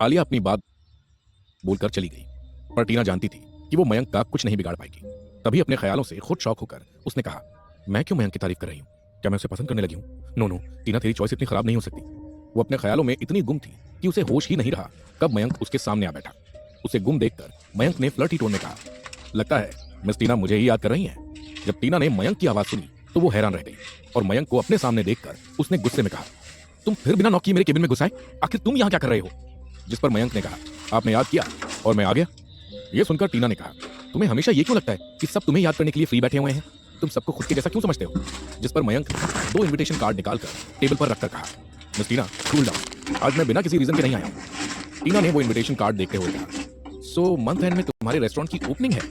आलिया अपनी बात बोलकर चली गई, पर टीना जानती थी कि वो मयंक का कुछ नहीं बिगाड़ पाएगी। तभी अपने ख्यालों से खुद शॉक होकर उसने कहा, मैं क्यों मयंक की तारीफ कर रही हूँ? क्या मैं उसे पसंद करने लगी हूँ? नो नो टीना, तेरी चॉइस इतनी खराब नहीं हो सकती। वो अपने ख्यालों में इतनी गुम थी कि उसे होश ही नहीं रहा कब मयंक उसके सामने आ बैठा। उसे गुम देखकर मयंक ने फ्लर्टी टोन में कहा, लगता है मिस टीना मुझे ही याद कर रही हैं। जब टीना ने मयंक की आवाज सुनी तो वो हैरान रह गई और मयंक को अपने सामने देखकर उसने गुस्से में कहा, तुम फिर बिना नॉक किए मेरे केबिन में घुस आए? आखिर तुम यहाँ क्या कर रहे हो? जिस पर मयंक ने कहा, आपने याद किया और मैं आ गया। ये सुनकर टीना ने कहा, तुम्हें हमेशा ये क्यों लगता है कि सब तुम्हें याद करने के लिए फ्री बैठे हुए हैं? तुम सबको खुद के जैसा क्यों समझते हो? जिस पर मयंक ने 2 इनविटेशन कार्ड निकालकर टेबल पर रखकर कहा, मिस टीना कूल डाउन, आज मैं बिना किसी रीजन के नहीं आया हूं। टीना ने वो इनविटेशन कार्ड देखते हुए कहा, सो मंथ एंड में तुम्हारे रेस्टोरेंट की ओपनिंग है?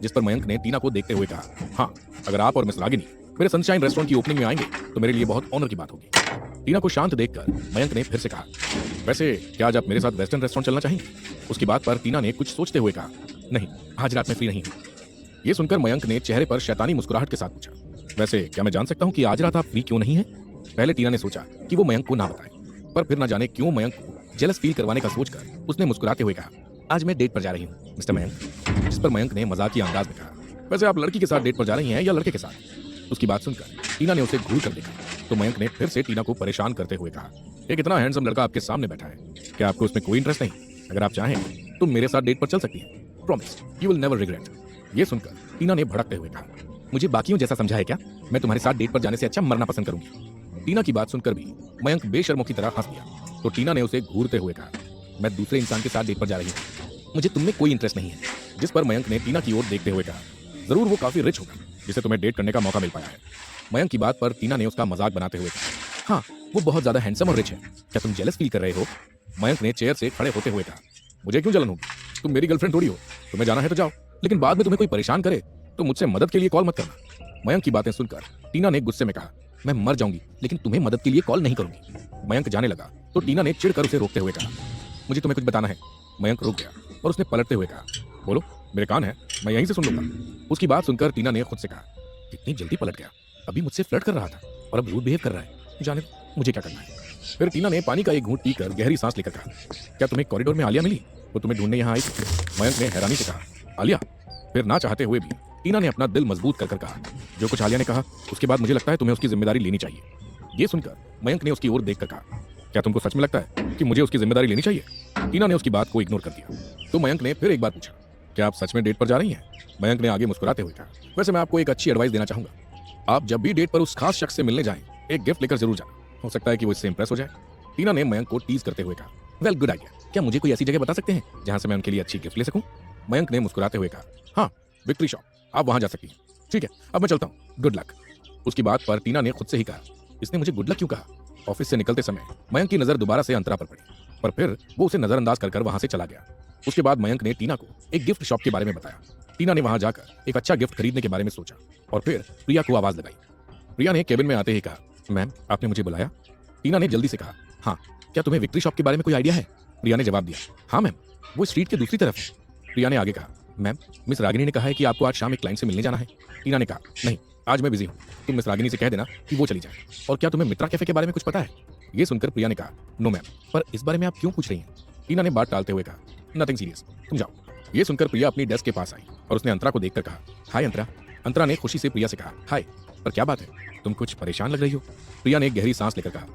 जिस पर मयंक ने टीना को देखते हुए कहा, हाँ, अगर आप और मिस रागिनी मेरे सनशाइन रेस्टोरेंट की ओपनिंग में आएंगे तो मेरे लिए बहुत ऑनर की बात होगी। टीना को शांत देखकर मयंक ने फिर से कहा, वैसे क्या आज आप मेरे साथ वेस्टर्न रेस्टोरेंट चलना चाहेंगे? उसकी बात पर टीना ने कुछ सोचते हुए कहा, नहीं, आज रात में फ्री नहीं हूं। ये सुनकर मयंक ने चेहरे पर शैतानी मुस्कुराहट के साथ पूछा, वैसे क्या मैं जान सकता हूं कि आज रात आप फ्री क्यों नहीं है? पहले टीना ने सोचा कि वो मयंक को ना बताए, पर फिर ना जाने क्यों मयंक को जेलस फील करवाने का सोचकर उसने मुस्कुराते हुए कहा, आज मैं डेट पर जा रही हूँ मिस्टर मयंक। जिस पर मयंक ने मजाकिया अंदाज में कहा, वैसे आप लड़की के साथ डेट पर जा रही हैं या लड़के के साथ? उसकी बात सुनकर टीना ने उसे घूर कर देखा तो मयंक ने फिर से टीना को परेशान करते हुए कहा, एक इतना हैंडसम लड़का आपके सामने बैठा है, क्या आपको उसमें कोई इंटरेस्ट नहीं? अगर आप चाहें तो मेरे साथ डेट पर चल सकती हैं, promise you will never regret. ये सुनकर टीना ने भड़कते हुए कहा, मुझे बाकियों जैसा समझा है क्या? मैं तुम्हारे साथ डेट पर जाने से अच्छा मरना पसंद करूंगी। टीना की बात सुनकर भी मयंक बेशर्मों की तरह हंस दिया तो टीना ने उसे घूरते हुए कहा, मैं दूसरे इंसान के साथ डेट पर जा रही हूँ, मुझे तुममें कोई इंटरेस्ट नहीं है। जिस पर मयंक ने टीना की ओर देखते हुए कहा, जरूर वो काफी रिच होगा जिसे तुम्हें डेट करने का मौका मिल पाया है। मयंक की बात पर टीना ने उसका मजाक बनाते हुए कहा, हाँ, वो बहुत ज्यादा हैंडसम और रिच है, क्या तुम जेलस फील कर रहे हो? मयंक ने चेयर से खड़े होते हुए कहा, मुझे क्यों जलन होगी? तुम मेरी गर्लफ्रेंड थोड़ी हो, तुम्हें जाना है तो जाओ, लेकिन बाद में तुम्हें कोई परेशान करे तो मुझसे मदद के लिए कॉल मत करना। मयंक की बातें सुनकर टीना ने गुस्से में कहा, मैं मर जाऊंगी लेकिन तुम्हें मदद के लिए कॉल नहीं करूंगी। मयंक जाने लगा तो टीना ने चिढ़कर उसे रोकते हुए कहा, मुझे तुम्हें कुछ बताना है। मयंक रुक गया और उसने पलटते हुए कहा, बोलो, मेरे कान है, मैं यहीं से सुन लूंगा। उसकी बात सुनकर टीना ने खुद से कहा, कितनी जल्दी पलट गया, अभी मुझसे फ्लर्ट कर रहा था और अब रूड बिहेव कर रहा है, जाने मुझे क्या करना है। फिर टीना ने पानी का एक घूंट पीकर गहरी सांस लेकर कहा, क्या तुम्हें कॉरिडोर में आलिया मिली? वो तुम्हें ढूंढने यहाँ आई? मयंक ने हैरानी से कहा, आलिया? फिर ना चाहते हुए भी टीना ने अपना दिल मजबूत कर कहा, जो कुछ आलिया ने कहा उसके बाद मुझे लगता है तुम्हें उसकी जिम्मेदारी लेनी चाहिए। ये सुनकर मयंक ने उसकी ओर देखकर कहा, क्या तुमको सच में लगता है कि मुझे उसकी जिम्मेदारी लेनी चाहिए? टीना ने उसकी बात को इग्नोर कर दिया तो मयंक ने फिर एक बार पूछा, क्या आप सच में डेट पर जा रही हैं? मयंक ने आगे मुस्कुराते हुए कहा, वैसे मैं आपको एक अच्छी एडवाइस देना चाहूंगा, आप जब भी डेट पर उस खास शख्स से मिलने जाएं, एक गिफ्ट लेकर जरूर जाना, हो सकता है कि वो इससे इंप्रेस हो जाए। टीना ने मयंक को टीज करते हुए कहा, वेल गुड आइडिया, क्या मुझे कोई ऐसी जगह बता सकते हैं जहां से मैं उनके लिए अच्छी गिफ्ट ले सकूं? मयंक ने मुस्कुराते हुए कहा, हाँ, विक्ट्री शॉप, आप वहां जा सकती हैं। ठीक है, अब मैं चलता हूँ, गुड लक। उसकी बात पर टीना ने खुद से ही कहा, इसने मुझे गुड लक क्यों कहा? ऑफिस से निकलते समय मयंक की नजर दोबारा से अंतरा पर पड़ी, पर फिर वो उसे नजरअंदाज कर वहां से चला गया। उसके बाद मयंक ने टीना को एक गिफ्ट शॉप के बारे में बताया। टीना ने वहां जाकर एक अच्छा गिफ्ट खरीदने के बारे में सोचा और फिर प्रिया को आवाज लगाई। प्रिया ने केबिन में आते ही कहा, मैम, आपने मुझे बुलाया? टीना ने जल्दी से कहा, हाँ, क्या तुम्हें विक्ट्री शॉप के बारे में कोई आइडिया है? प्रिया ने जवाब दिया, हाँ मैम, वो स्ट्रीट के दूसरी तरफ है। प्रिया ने आगे कहा, मैम, मिस रागिनी ने कहा है कि आपको आज शाम एक क्लाइंट से मिलने जाना है। टीना ने कहा, नहीं, आज मैं बिजी हूँ, तुम मिस रागिनी से कह देना कि वो चली जाए। और क्या तुम्हें मित्रा कैफे के बारे में कुछ पता है? ये सुनकर प्रिया ने कहा, नो मैम, पर इस बारे में आप क्यों पूछ रही हैं? टीना ने बात टालते हुए कहा, नथिंग सीरियस, तुम जाओ। ये सुनकर प्रिया अपनी डेस्क के पास आई और उसने अंतरा को देखकर कहा, हाय अंतरा। अंतरा ने खुशी से प्रिया से कहा, हाय, पर क्या बात है, तुम कुछ परेशान लग रही हो? प्रिया ने एक गहरी सांस लेकर कहा,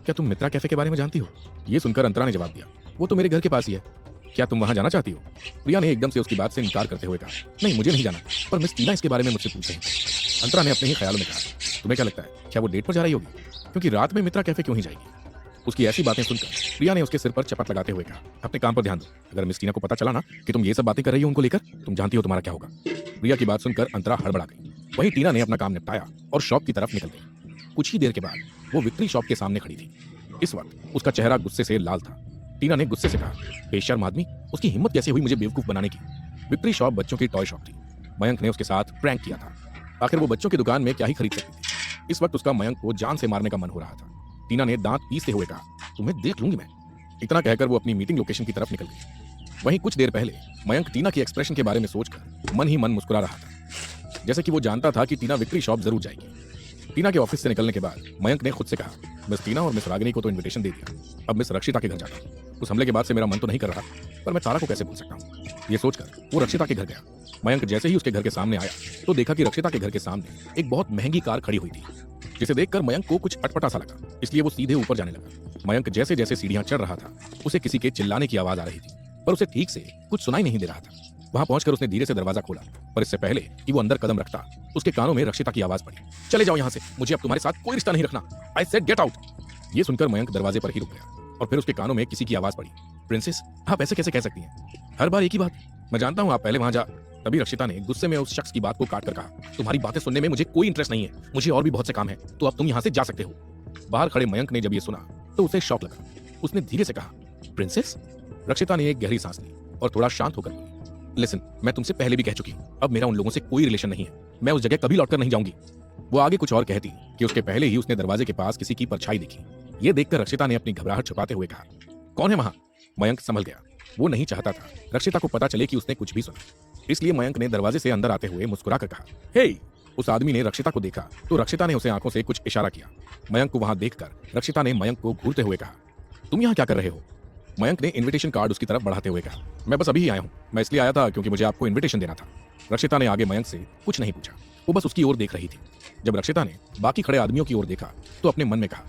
क्या तुम मित्रा कैफे के बारे में जानती हो? ये सुनकर अंतरा ने जवाब दिया, वो तो मेरे घर के पास ही है, क्या तुम वहां जाना चाहती हो? प्रिया ने एकदम से उसकी बात से इनकार करते हुए कहा, नहीं, मुझे नहीं जाना, पर मिस टीना इसके बारे में मुझसे पूछ रही है। अंतरा ने अपने ही ख्यालों में कहा, तुम्हें क्या लगता है, क्या वो डेट पर जा रही होगी? क्योंकि रात में मित्रा कैफे क्यों ही जाएगी? उसकी ऐसी बातें सुनकर प्रिया ने उसके सिर पर चपत लगाते हुए कहा, अपने काम पर ध्यान दो, अगर मिस टीना को पता चला ना कि तुम ये सब बातें कर रही हो उनको लेकर, तुम जानती हो तुम्हारा क्या होगा। प्रिया की बात सुनकर अंतरा हड़बड़ा गई। वहीं टीना ने अपना काम निपटाया और शॉप की तरफ निकल गई। कुछ ही देर के बाद वो विक्ट्री शॉप के सामने खड़ी थी। इस वक्त उसका चेहरा गुस्से से लाल था। टीना ने गुस्से से कहा, बेशर्म आदमी, उसकी हिम्मत कैसे हुई मुझे बेवकूफ बनाने की? विक्ट्री शॉप बच्चों की टॉय शॉप थी। मयंक ने उसके साथ प्रैंक किया था। आखिर वो बच्चों की दुकान में क्या ही खरीद सकती थी? इस वक्त उसका मयंक को जान से मारने का मन हो रहा था। टीना ने दांत पीसते हुए कहा, तुम्हें देख लूंगी मैं। इतना कहकर वो अपनी मीटिंग लोकेशन की तरफ निकल गई। वहीं कुछ देर पहले मयंक टीना की एक्सप्रेशन के बारे में सोचकर मन ही मन मुस्कुरा रहा था, जैसे कि वो जानता था कि टीना विक्ट्री शॉप जरूर जाएगी। टीना के ऑफिस से निकलने के बाद मयंक ने खुद से कहा, मिस टीना और मिस रागिनी को तो इनविटेशन दे दिया, अब मिस रक्षिता के घर जाता हूँ। उस हमले के बाद से मेरा मन तो नहीं कर रहा, पर मैं तारा को कैसे भूल सकता हूँ। ये सोचकर वो रक्षिता के घर गया। मयंक जैसे ही उसके घर के सामने आया तो देखा कि रक्षिता के घर के सामने एक बहुत महंगी कार खड़ी हुई थी, जिसे देखकर मयंक को कुछ अटपटा सा लगा, इसलिए वो सीधे ऊपर जाने लगा। मयंक जैसे जैसे सीढ़ियां चढ़ रहा था उसे किसी के चिल्लाने की आवाज आ रही थी, पर उसे ठीक से कुछ सुनाई नहीं दे रहा था। वहां पहुंचकर उसने धीरे से दरवाजा खोला, पर इससे पहले कि वो अंदर कदम रखता उसके कानों में रक्षिता की आवाज पड़ी, चले जाओ यहाँ से, मुझे अब तुम्हारे साथ कोई रिश्ता नहीं रखना, आई सेड गेट आउट। ये सुनकर मयंक दरवाजे पर ही रुक गया और फिर उसके कानों में किसी की आवाज पड़ी, प्रिंसेस आप ऐसे कैसे कह सकती हैं, हर बार एक ही बात, मैं जानता हूँ आप पहले वहां जा। तभी रक्षिता ने गुस्से में उस शख्स की बात को काट कर कहा, तुम्हारी बातें सुनने में मुझे कोई इंटरेस्ट नहीं है, मुझे और भी बहुत से काम है, तो अब तुम यहाँ से जा सकते हो। बाहर खड़े मयंक ने जब ये सुना तो उसे शॉक लगा। उसने धीरे से कहा, प्रिंसेस। रक्षिता ने एक गहरी सांस ली और थोड़ा शांत होकर बोली, लिसन, मैं तुमसे पहले भी कह चुकी हूँ, अब मेरा उन लोगों से कोई रिलेशन नहीं है, मैं उस जगह कभी लौटकर नहीं जाऊंगी। वो आगे कुछ और कहती कि उसके पहले ही उसने दरवाजे के पास किसी की परछाई देखी। ये देखकर रक्षिता ने अपनी घबराहट छुपाते हुए कहा, कौन है वहां। मयंक संभल गया। वो नहीं चाहता था रक्षिता को पता चले कि उसने कुछ भी सुना, इसलिए मयंक ने दरवाजे से अंदर आते हुए मुस्कुराकर कहा, हे। उस आदमी ने रक्षिता को देखा तो रक्षिता ने उसे आंखों से कुछ इशारा किया। मयंक को वहां देखकर रक्षिता ने मयंक को घूरते हुए कहा, तुम यहाँ क्या कर रहे हो। मयंक ने इनविटेशन कार्ड उसकी तरफ बढ़ाते हुए कहा, मैं बस अभी ही आया हूँ, मैं इसलिए आया था क्योंकि मुझे आपको इनविटेशन देना था। रक्षिता ने आगे मयंक से कुछ नहीं पूछा, वो बस उसकी ओर देख रही थी। जब रक्षिता ने बाकी खड़े आदमियों की ओर देखा तो अपने मन में कहा,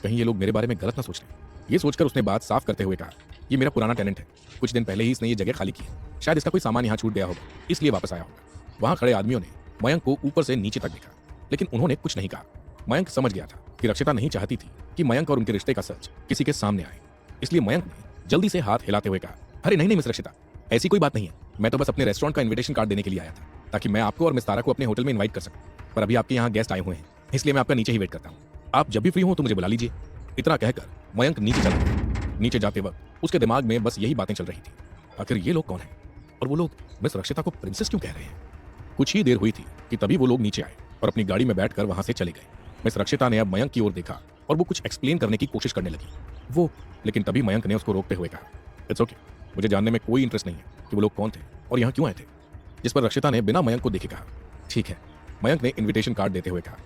कहीं ये लोग मेरे बारे में गलत ना सोच लें। ये सोचकर उसने बात साफ करते हुए कहा, ये मेरा पुराना टेनेंट है, कुछ दिन पहले ही इसने ये जगह खाली की है, शायद इसका कोई सामान यहाँ छूट गया होगा, इसलिए वापस आया होगा। वहां खड़े आदमियों ने मयंक को ऊपर से नीचे तक देखा, लेकिन उन्होंने कुछ नहीं कहा। मयंक समझ गया था कि रक्षिता नहीं चाहती थी कि मयंक और उनके रिश्ते का सच किसी के सामने आए, इसलिए मयंक ने जल्दी से हाथ हिलाते हुए कहा, अरे नहीं मिस रक्षिता, ऐसी कोई बात नहीं है, मैं तो बस अपने रेस्टोरेंट का इन्विटेशन कार्ड देने के लिए आया था, ताकि मैं आपको और मिस तारा को अपने होटल में इन्वाइट कर सकूं, पर अभी आपके यहाँ गेस्ट आए हुए हैं, इसलिए मैं आपका नीचे ही वेट करता हूँ, आप जब भी फ्री हो तो मुझे बुला लीजिए। इतना कहकर मयंक नीचे चला गया। नीचे जाते वक्त उसके दिमाग में बस यही बातें चल रही थी, आखिर ये लोग कौन हैं और वो लोग मिस रक्षिता को प्रिंसेस क्यों कह रहे हैं। कुछ ही देर हुई थी कि तभी वो लोग नीचे आए और अपनी गाड़ी में बैठकर वहां से चले गए। मिस रक्षिता ने अब मयंक की ओर देखा और वो कुछ एक्सप्लेन करने की कोशिश करने लगी, वो लेकिन तभी मयंक ने उसको रोकते हुए कहा, इट्स ओके, मुझे जानने में कोई इंटरेस्ट नहीं है कि वो लोग कौन थे और यहाँ क्यों आए थे। जिस पर रक्षिता ने बिना मयंक को देखे कहा, ठीक है। मयंक ने इन्विटेशन कार्ड देते हुए कहा,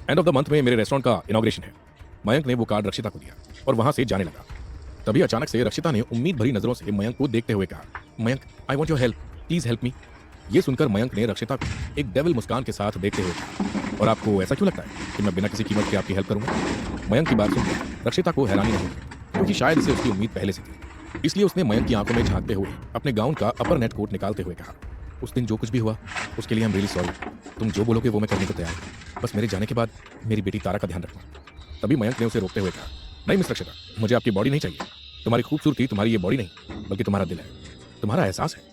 एंड ऑफ द मंथ में मेरे रेस्टोरेंट का इनॉग्रेशन है। मयंक ने वो कार्ड रक्षिता को दिया और वहां से जाने लगा। तभी अचानक से रक्षिता ने उम्मीद भरी नजरों से मयंक को देखते हुए कहा, Mayank I want your help, please help me. ये सुनकर मयंक ने रक्षिता को एक डेविल मुस्कान के साथ देखते हुए कहा, और आपको ऐसा क्यों लगता है कि मैं बिना किसी कीमत के आपकी हेल्प करूंगा। मयंक की बात सुनकर रक्षिता को हैरानी नहीं हुई, क्योंकि शायद इसे उसकी उम्मीद पहले से थी, इसलिए उसने मयंक की आंखों में झांकते हुए अपने गाउन का अपर नेट कोट निकालते हुए कहा, उस दिन जो कुछ भी हुआ उसके लिए आई एम रियली सॉरी, तुम जो बोलोगे वो मैं करने को तैयार हूं, बस मेरे जाने के बाद मेरी बेटी तारा का ध्यान रखना। तभी मयंक ने उसे रोकते हुए कहा, नहीं मिस रक्षिता, मुझे आपकी बॉडी नहीं चाहिए, तुम्हारी खूबसूरती तुम्हारी ये बॉडी नहीं बल्कि तुम्हारा दिल है, तुम्हारा एहसास है।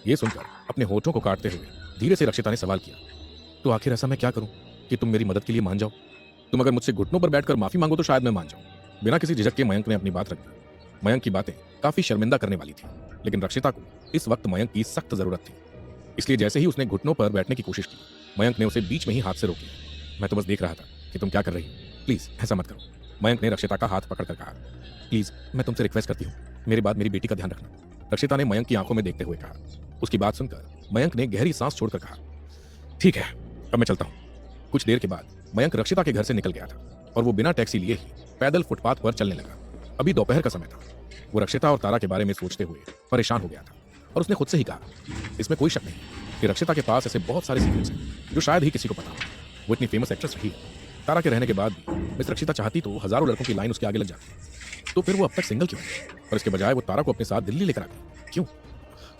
ये सुनकर अपने होठों को काटते हुए धीरे से रक्षिता ने सवाल किया, तो आखिर ऐसा मैं क्या करूं कि तुम मेरी मदद के लिए मान जाओ। तुम अगर मुझसे घुटनों पर बैठकर माफी मांगो तो शायद मैं मान जाऊं। बिना किसी झिझक के मयंक ने अपनी बात रख दी। मयंक की बातें काफी शर्मिंदा करने वाली थी, लेकिन रक्षिता को इस वक्त मयंक की सख्त जरूरत थी, इसलिए जैसे ही उसने घुटनों पर बैठने की कोशिश की, मयंक ने उसे बीच में ही हाथ से रोक लिया। मैं तो बस देख रहा था कि तुम क्या कर रही हो, प्लीज ऐसा मत करो। मयंक ने रक्षिता का हाथ पकड़कर कहा, प्लीज मैं तुमसे रिक्वेस्ट करती हूँ, मेरे बाद मेरी बेटी का ध्यान रखना। रक्षिता ने मयंक की आंखों में देखते हुए कहा। उसकी बात सुनकर मयंक ने गहरी सांस छोड़कर कहा, ठीक है, अब मैं चलता हूँ। कुछ देर के बाद मयंक रक्षिता के घर से निकल गया था और वो बिना टैक्सी लिए ही पैदल फुटपाथ पर चलने लगा। अभी दोपहर का समय था। वो रक्षिता और तारा के बारे में सोचते हुए परेशान हो गया था और उसने खुद से ही कहा, इसमें कोई शक नहीं कि रक्षिता के पास ऐसे बहुत सारे सीक्रेट्स हैं जो शायद ही किसी को पता हो। वो इतनी फेमस एक्ट्रेस रही है, तारा के रहने के बाद भी मिस रक्षिता चाहती तो हजारों लड़कों की लाइन उसके आगे लग जाती, तो फिर वो अब तक सिंगल क्यों है, और इसके बजाय वो तारा को अपने साथ दिल्ली लेकर आ गई क्यों।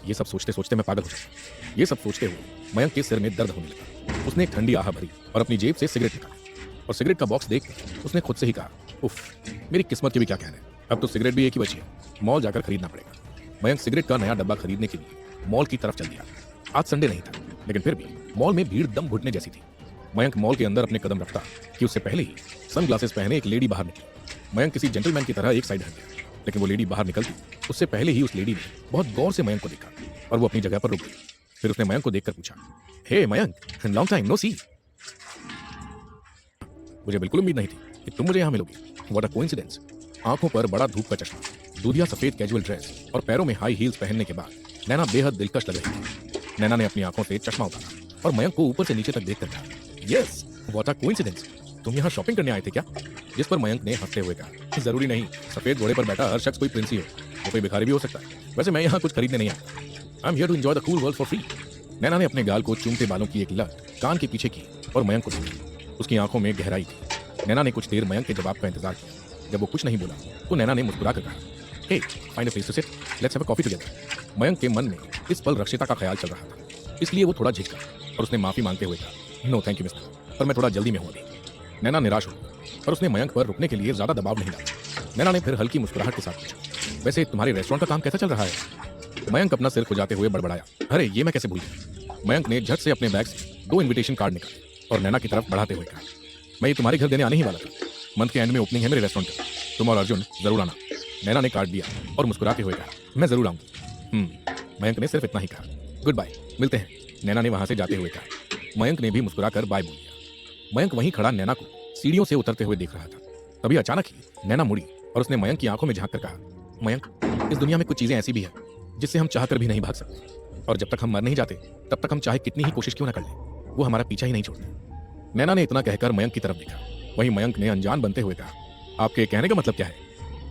ये सब सोचते सोचते मैं पागल हो गया। ये सब सोचते हुए मयंक के सिर में दर्द होने लगा। उसने एक ठंडी आह भरी और अपनी जेब से सिगरेट निकाली और सिगरेट का बॉक्स देखकर उसने खुद से ही कहा, उफ, मेरी किस्मत के भी क्या कहने, अब तो सिगरेट भी एक ही बची है, मॉल जाकर खरीदना पड़ेगा। मयंक सिगरेट का नया डब्बा खरीदने के लिए मॉल की तरफ चल दिया। आज संडे नहीं था, लेकिन फिर भी मॉल में भीड़ दम घुटने जैसी थी। मयंक मॉल के अंदर अपने कदम रखता कि उससे पहले ही सनग्लासेस पहने एक लेडी बाहर निकली। मयंक किसी जेंटलमैन की तरह एक साइड हट गया, लेकिन वो लेडी बाहर निकलती उससे पहले ही उस लेडी ने बहुत गौर से मयंक को देखा और वो अपनी जगह पर रुक गई। फिर उसने मयंक को देखकर पूछा, हे मयंक, लॉन्ग टाइम नो सी। मुझे बिल्कुल उम्मीद नहीं थी कि तुम मुझे यहाँ मिलोगे। What a coincidence. आंखों पर बड़ा धूप का चश्मा, दूधिया सफेद कैजुअल ड्रेस और पैरों में हाई हील्स पहनने के बाद नैना बेहद दिलकश लग रही थी। नैना ने अपनी आंखों से चश्मा उतारा और मयंक को ऊपर से नीचे तक देखकर कहा, यस व्हाट अ कोइंसिडेंस। तुम यहाँ शॉपिंग करने आए थे क्या? जिस पर मयंक ने हंसते हुए कहा, जरूरी नहीं, सफेद घोड़े पर बैठा हर शख्स कोई प्रिंस ही हो, वो कोई भिखारी भी हो सकता है। वैसे मैं यहाँ कुछ खरीदने नहीं आया, I am here to enjoy the cool world for free. Naina ने अपने गाल को चूमते बालों की एक लट कान के पीछे की और मयंक को देखी। उसकी आंखों में गहराई थी। नैना ने कुछ देर मयंक के जवाब का इंतजार किया। जब वो कुछ नहीं बोला तो नैना ने मुस्कुरा कर कहा, hey find a place to sit, let's have a coffee together. Mayank के मन में इस पल रक्षिता का ख्याल चल रहा था, इसलिए वो थोड़ा झिझका और उसने माफी मांगते हुए कहा, नो थैंक यू मिस्टर, पर मैं थोड़ा जल्दी में हूँ अभी। नैना निराश हो गई, पर उसने मयंक पर रुकने के लिए ज्यादा दबाव नहीं डाला। नैना ने फिर हल्की मुस्कुराहट के साथ पूछा, वैसे तुम्हारे रेस्टोरेंट का काम कैसा चल रहा है? मयंक अपना सिर खुजाते हुए बड़बड़ाया, अरे ये मैं कैसे भूल गया। मयंक ने झट से अपने बैग से 2 इनविटेशन कार्ड निकाले और नैना की तरफ बढ़ाते हुए कहा, मैं ये तुम्हारे घर देने आने ही वाला था। मंथ के एंड में ओपनिंग है मेरे रेस्टोरेंट का, तुम और अर्जुन जरूर आना। नैना ने कार्ड दिया और मुस्कुराते हुए कहा, मैं जरूर आऊंगी। मयंक ने सिर्फ इतना ही कहा, गुड बाय, मिलते हैं। नैना ने वहां से जाते हुए कहा। मयंक ने भी मुस्कुराकर बाय बोल दिया। मयंक वहीं खड़ा नैना को सीढ़ियों से उतरते हुए देख रहा था। तभी अचानक ही नैना मुड़ी और उसने मयंक की आंखों में झांक कर कहा, मयंक, इस दुनिया में कुछ चीजें ऐसी भी है जिससे हम चाहकर भी नहीं भाग सकते, और जब तक हम मर नहीं जाते तब तक हम चाहे कितनी ही कोशिश क्यों ना कर लें, वो हमारा पीछा ही नहीं छोड़ते। नैना ने इतना कहकर मयंक की तरफ देखा। वहीं मयंक ने अनजान बनते हुए कहा, आपके कहने का मतलब क्या है?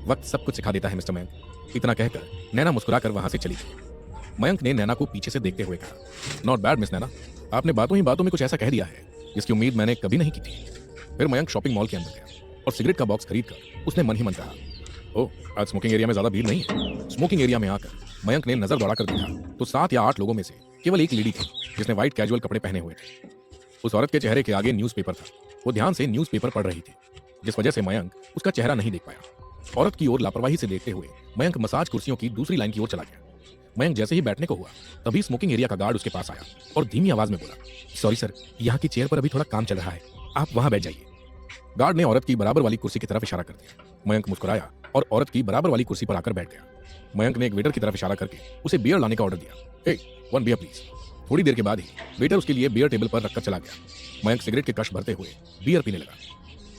वक्त सब कुछ सिखा देता है मिस्टर मयंक। इतना कहकर नैना मुस्कुराकर वहां से चली गई। मयंक ने नैना को पीछे से देखते हुए कहा, नॉट बैड मिस नैना, आपने बातों ही बातों में कुछ ऐसा कह दिया है जिसकी उम्मीद मैंने कभी नहीं की थी। फिर मयंक शॉपिंग मॉल के अंदर गया और सिगरेट का बॉक्स खरीदकर उसने मन ही मन कहा, ओह आज स्मोकिंग एरिया में ज्यादा भीड़ नहीं है। स्मोकिंग एरिया में आकर मयंक ने नजर दौड़ाकर देखा तो 7 या 8 लोगों में से केवल एक लेडी थी जिसने व्हाइट कैजुअल कपड़े पहने हुए थे। उस औरत के चेहरे के आगे न्यूज़पेपर था। वो ध्यान से न्यूज़पेपर पढ़ रही थी, जिस वजह से मयंक उसका चेहरा नहीं देख पाया। औरत की ओर लापरवाही से देखते हुए मयंक मसाज कुर्सियों की दूसरी लाइन की ओर चला गया। मयंक जैसे ही बैठने को हुआ तभी स्मोकिंग एरिया का गार्ड उसके पास आया और धीमी आवाज में बोला, सॉरी सर, यहाँ की चेयर पर अभी थोड़ा काम चल रहा है, आप वहां बैठ जाइए। गार्ड ने औरत की बराबर वाली कुर्सी की तरफ इशारा कर दिया। मयंक मुस्कुराया और औरत की बराबर वाली कुर्सी पर आकर बैठ गया। मयंक ने एक वेटर की तरफ इशारा करके उसे बियर लाने का ऑर्डर दिया। हे, 1 बियर प्लीज। थोड़ी देर के बाद ही वेटर उसके लिए बियर टेबल पर रखकर चला गया। मयंक सिगरेट के कश भरते हुए बियर पीने लगा।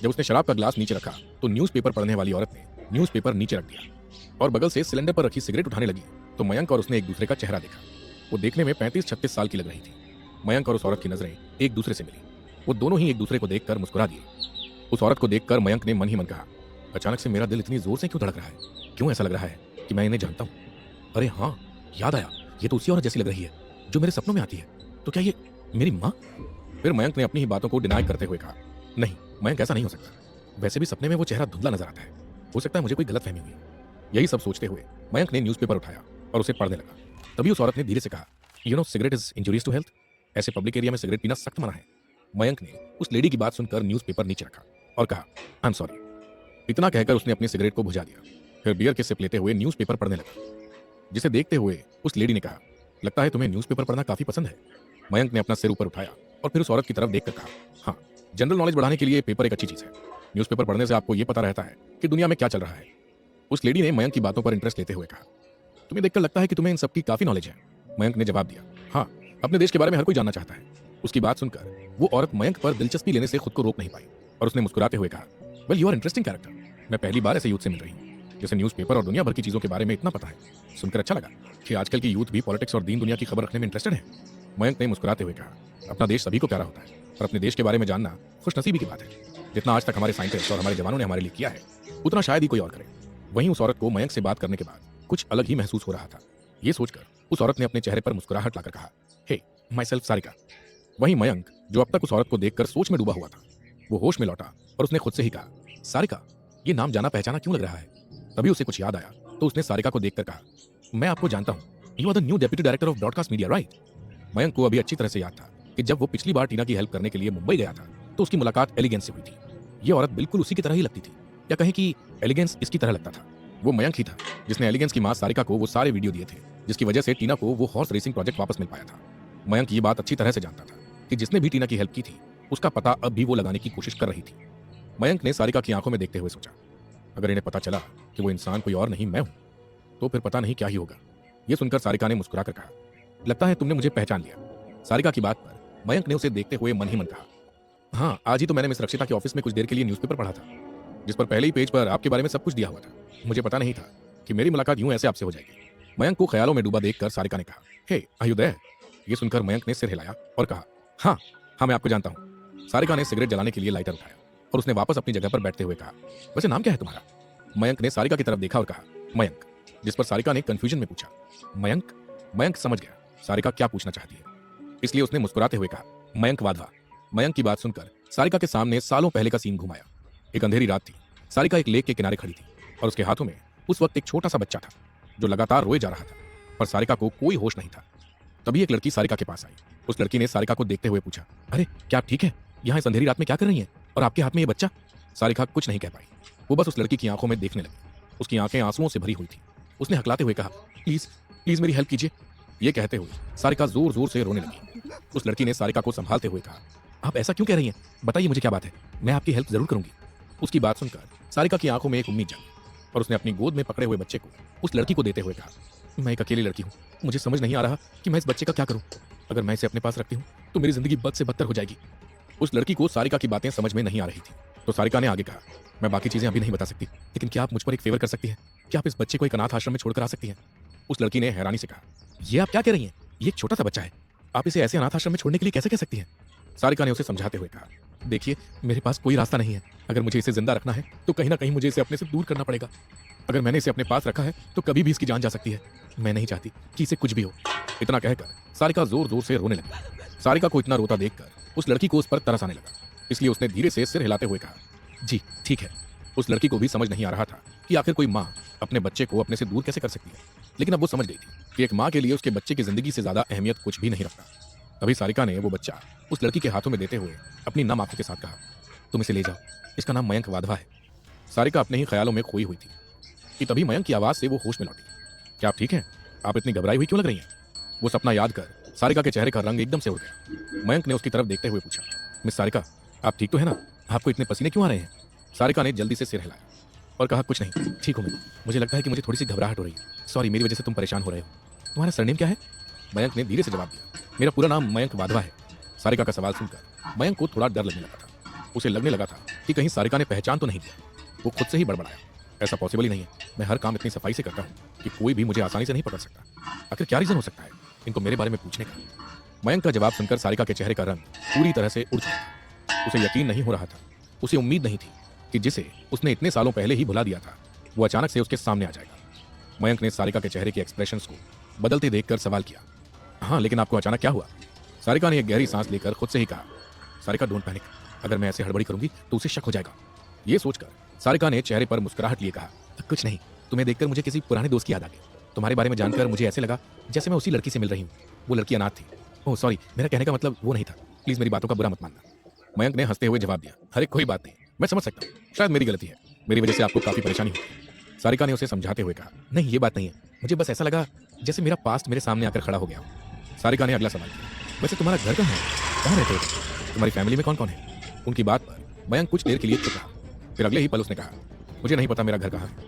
जब उसने शराब का ग्लास नीचे रखा तो न्यूज़पेपर पढ़ने वाली औरत ने न्यूज़पेपर नीचे रख दिया और बगल से सिलेंडर पर रखी सिगरेट उठाने लगी तो मयंक और उसने एक दूसरे का चेहरा देखा। वो देखने में 35-36 साल की लग रही थी। मयंक और उस औरत की नजरें एक दूसरे से मिली। वो दोनों ही एक दूसरे को देखकर मुस्कुरा दिए। उस औरत को देखकर मयंक ने मन ही मन कहा, अचानक से मेरा दिल इतनी जोर से क्यों धड़क रहा है? क्यों ऐसा लग रहा है कि मैं इन्हें जानता हूँ? अरे हाँ, याद आया, ये तो उसी औरत जैसी लग रही है जो मेरे सपनों में आती है। तो क्या ये मेरी माँ? फिर मयंक ने अपनी ही बातों को डिनाई करते हुए कहा, नहीं मयंक, ऐसा नहीं हो सकता। वैसे भी सपने में वो चेहरा धुंधला नजर आता है, हो सकता है मुझे कोई गलतफहमी हुई। यही सब सोचते हुए मयंक ने न्यूज़पेपर उठाया और उसे पढ़ने लगा। तभी उस औरत ने धीरे से कहा, you know cigarette is injurious to health. ऐसे पब्लिक एरिया में सिगरेट पीना सख्त मना है। मयंक ने उस लेडी की बात सुनकर न्यूज़पेपर नीचे रखा और कहा, आई एम सॉरी। इतना कहकर उसने अपनी सिगरेट को बुझा दिया। फिर बियर के सिप लेते हुए न्यूज़पेपर पढ़ने लगा। जिसे देखते हुए उस लेडी ने कहा, लगता है तुम्हें न्यूज़पेपर पढ़ना काफी पसंद है। मयंक ने अपना सिर ऊपर उठाया और फिर उस औरत की तरफ देखकर कहा, हाँ, जनरल नॉलेज बढ़ाने के लिए पेपर एक अच्छी चीज है। न्यूज़पेपर पढ़ने से आपको यह पता रहता है कि दुनिया में क्या चल रहा है। उस लेडी ने मयंक की बातों पर इंटरेस्ट लेते हुए कहा, तुम्हें देखकर लगता है कि तुम्हें इन सब की काफी नॉलेज है। मयंक ने जवाब दिया, हाँ, अपने देश के बारे में हर कोई जानना चाहता है। उसकी बात सुनकर वो औरत मयंक पर दिलचस्पी लेने से खुद को रोक नहीं पाई और उसने मुस्कुराते हुए कहा, well you are interesting character. मैं पहली बार ऐसे यूथ से मिल रही हूँ जिसे न्यूज़पेपर और दुनिया भर की चीजों के बारे में इतना पता है। सुनकर अच्छा लगा कि आजकल की यूथ भी पॉलिटिक्स और दीन दुनिया की खबर रखने में इंटरेस्टेड है। मयंक ने मुस्कुराते हुए कहा, अपना देश सभी को प्यारा होता है और अपने देश के बारे में जानना खुशनसीबी की बात है। जितना आज तक हमारे साइंटिस्ट और हमारे जवानों ने हमारे लिए किया है उतना शायद ही कोई और करे। वहीं उस औरत को मयंक से बात करने के बाद कुछ अलग ही महसूस हो रहा था। ये सोचकर उस औरत ने अपने चेहरे पर मुस्कुराहट लाकर कहा, हे माई सेल्फ सारिका। वहीं मयंक, जो अब तक उस औरत को देखकर सोच में डूबा हुआ था, वो होश में लौटा और उसने खुद से ही कहा, सारिका, ये नाम जाना पहचाना क्यों लग रहा है? तभी उसे कुछ याद आया तो उसने सारिका को देखकर कहा, मैं आपको जानता हूँ, you are the new deputy director of broadcast media right. Mayank को अभी अच्छी तरह से याद था कि जब वो पिछली बार टीना की हेल्प करने के लिए मुंबई गया था तो उसकी मुलाकात एलिगेंस से हुई थी। ये औरत बिल्कुल उसी की तरह ही लगती थी, या कहें कि एलिगेंस इसकी तरह लगता था। वो मयंक ही था जिसने एलिगेंस की मां सारिका को वो सारे वीडियो दिए थे जिसकी वजह से टीना को वो हॉर्स रेसिंग प्रोजेक्ट वापस मिल पाया था। मयंक ये बात अच्छी तरह से जानता था कि जिसने भी टीना की हेल्प की थी उसका पता अब भी वो लगाने की कोशिश कर रही थी। मयंक ने सारिका की आंखों में देखते हुए सोचा, अगर इन्हें पता चला कि वो इंसान कोई और नहीं मैं हूं तो फिर पता नहीं क्या ही होगा। ये सुनकर सारिका ने मुस्कुराकर कहा, लगता है तुमने मुझे पहचान लिया। सारिका की बात पर मयंक ने उसे देखते हुए मन ही मन कहा, हाँ, आज ही तो मैंने मिस रक्षिता के ऑफिस में कुछ देर के लिए न्यूज़पेपर पढ़ा था जिस पर पहले ही पेज पर आपके बारे में सब कुछ दिया हुआ था। मुझे पता नहीं था कि मेरी मुलाकात यूं ऐसे आपसे हो जाएगी। मयंक को ख्यालों में डूबा देखकर सारिका ने कहा, हे आर यू देयर? ये सुनकर मयंक ने सिर हिलाया और कहा, हाँ हाँ, मैं आपको जानता हूँ। सारिका ने सिगरेट जलाने के लिए लाइटर उठाया और उसने वापस अपनी जगह पर बैठते हुए कहा, वैसे नाम क्या है तुम्हारा? मयंक ने सारिका की तरफ देखा और कहा, मयंक। जिस पर सारिका ने कंफ्यूजन में पूछा, मयंक? मयंक समझ गया सारिका क्या पूछना चाहती है, इसलिए उसने मुस्कुराते हुए कहा, मयंक वाधवा। मयंक की बात सुनकर सारिका के सामने सालों पहले का सीन घुमाया। एक अंधेरी रात थी। सारिका एक लेक के किनारे खड़ी थी और उसके हाथों में उस वक्त एक छोटा सा बच्चा था जो लगातार रोए जा रहा था, पर सारिका को कोई होश नहीं था। तभी एक लड़की सारिका के पास आई। उस लड़की ने सारिका को देखते हुए पूछा, अरे क्या आप ठीक है? यहाँ इस अंधेरी रात में क्या कर रही हैं? और आपके हाथ में ये बच्चा? सारिका कुछ नहीं कह पाई। वो बस उस लड़की की आंखों में देखने लगी। उसकी आंखें आंसुओं से भरी हुई थी। उसने हकलाते हुए कहा, प्लीज प्लीज मेरी हेल्प कीजिए। ये कहते हुए सारिका जोर जोर से रोने लगी। उस लड़की ने सारिका को संभालते हुए कहा, आप ऐसा क्यों कह रही हैं? बताइए मुझे क्या बात है, मैं आपकी हेल्प जरूर करूंगी। उसकी बात सुनकर सारिका की आंखों में एक उम्मीद जागी और उसने अपनी गोद में पकड़े हुए बच्चे को उस लड़की को देते हुए कहा, मैं एक अकेली लड़की हूँ, मुझे समझ नहीं आ रहा कि मैं इस बच्चे का क्या करूँ। अगर मैं इसे अपने पास रखती हूँ तो मेरी जिंदगी बद से बदतर हो जाएगी। उस लड़की को सारिका की बातें समझ में नहीं आ रही थी, तो सारिका ने आगे कहा, मैं बाकी चीजें अभी नहीं बता सकती, लेकिन क्या आप मुझ पर एक फेवर कर सकती हैं? क्या आप इस बच्चे को एक अनाथ आश्रम में छोड़कर आ सकती हैं? उस लड़की ने हैरानी से कहा, ये आप क्या कह रही हैं? ये एक छोटा सा बच्चा है, आप इसे ऐसे अनाथ आश्रम में छोड़ने के लिए कैसे कह सकती हैं? सारिका ने उसे समझाते हुए कहा, देखिए मेरे पास कोई रास्ता नहीं है। अगर मुझे इसे जिंदा रखना है तो कहीं ना कहीं मुझे इसे अपने से दूर करना पड़ेगा। अगर मैंने इसे अपने पास रखा है तो कभी भी इसकी जान जा सकती है। मैं नहीं चाहती कि इसे कुछ भी हो। इतना कहकर सारिका जोर जोर से रोने लगी। सारिका को इतना रोता देखकर उस लड़की को उस पर तरस आने लगा, इसलिए उसने धीरे से सिर हिलाते हुए कहा, जी ठीक है। उस लड़की को भी समझ नहीं आ रहा था कि आखिर कोई माँ अपने बच्चे को अपने से दूर कैसे कर सकती है, लेकिन अब वो समझ गई थी कि एक माँ के लिए उसके बच्चे की जिंदगी से ज्यादा अहमियत कुछ भी नहीं रखता। तभी सारिका ने वो बच्चा उस लड़की के हाथों में देते हुए अपनी नम आंखों के साथ कहा, तुम इसे ले जाओ, इसका नाम मयंक वाधवा है। सारिका अपने ही ख्यालों में खोई हुई थी कि तभी मयंक की आवाज से वो होश में लौटी। क्या आप ठीक हैं? आप इतनी घबराई हुई क्यों लग रही हैं? वो सपना याद कर सारिका के चेहरे का रंग एकदम से उड़ गया। मयंक ने उसकी तरफ देखते हुए पूछा, मिस सारिका आप ठीक तो है ना? आपको इतने पसीने क्यों आ रहे हैं? सारिका ने जल्दी से सिर हिलाया और कहा, कुछ नहीं, ठीक हूं मैं। मुझे लगता है कि मुझे थोड़ी सी घबराहट हो रही है। सॉरी, मेरी वजह से तुम परेशान हो रहे हो। तुम्हारा सरनेम क्या है? मयंक ने धीरे से जवाब दिया, मेरा पूरा नाम मयंक वाधवा है। सारिका का सवाल सुनकर मयंक को थोड़ा डर लगने लगा था। उसे लगने लगा था कि कहीं सारिका ने पहचान तो नहीं दिया। वो खुद से ही बड़बड़ाया, ऐसा पॉसिबल ही नहीं है। मैं हर काम इतनी सफाई से करता हूँ कि कोई भी मुझे आसानी से नहीं पकड़ सकता। आखिर क्या रीजन हो सकता है इनको मेरे बारे में पूछने का? मयंक का जवाब सुनकर सारिका के चेहरे का रंग पूरी तरह से उड़ चुका था। उसे यकीन नहीं हो रहा था। उसे उम्मीद नहीं थी कि जिसे उसने इतने सालों पहले ही भुला दिया था वो अचानक से उसके सामने आ जाएगा। मयंक ने सारिका के चेहरे के एक्सप्रेशंस को बदलते देखकर सवाल किया, हाँ लेकिन आपको अचानक क्या हुआ? सारिका ने एक गहरी सांस लेकर खुद से ही कहा, सारिका डोंट पैनिक, अगर मैं ऐसे हड़बड़ी करूंगी तो उसे शक हो जाएगा। ये सोचकर सारिका ने चेहरे पर मुस्कुराहट लिए कहा, कुछ नहीं, तुम्हें देखकर मुझे किसी पुराने दोस्त की याद आ गई। तुम्हारे बारे में जानकर मुझे ऐसे लगा जैसे मैं उसी लड़की से मिल रही हूँ। वो लड़की अनाथ थी। ओह सॉरी, मेरा कहने का मतलब वो नहीं था। प्लीज मेरी बातों का बुरा मत मानना। मयंक ने हंसते हुए जवाब दिया, अरे कोई बात नहीं, मैं समझ सकता हूँ, शायद मेरी गलती है, मेरी वजह से आपको काफी परेशानी हुई। सारिका ने उसे समझाते हुए कहा, नहीं ये बात नहीं है, मुझे बस ऐसा लगा जैसे मेरा पास्ट मेरे सामने आकर खड़ा हो गया हो। सारिका ने अगला सवाल किया, वैसे तुम्हारा घर कहाँ है? कहाँ रहते हो? तुम्हारी फैमिली में कौन कौन है? उनकी बात पर मयंक कुछ देर के लिए चुप रहा, फिर अगले ही पल उसने कहा, मुझे नहीं पता मेरा घर कहाँ है।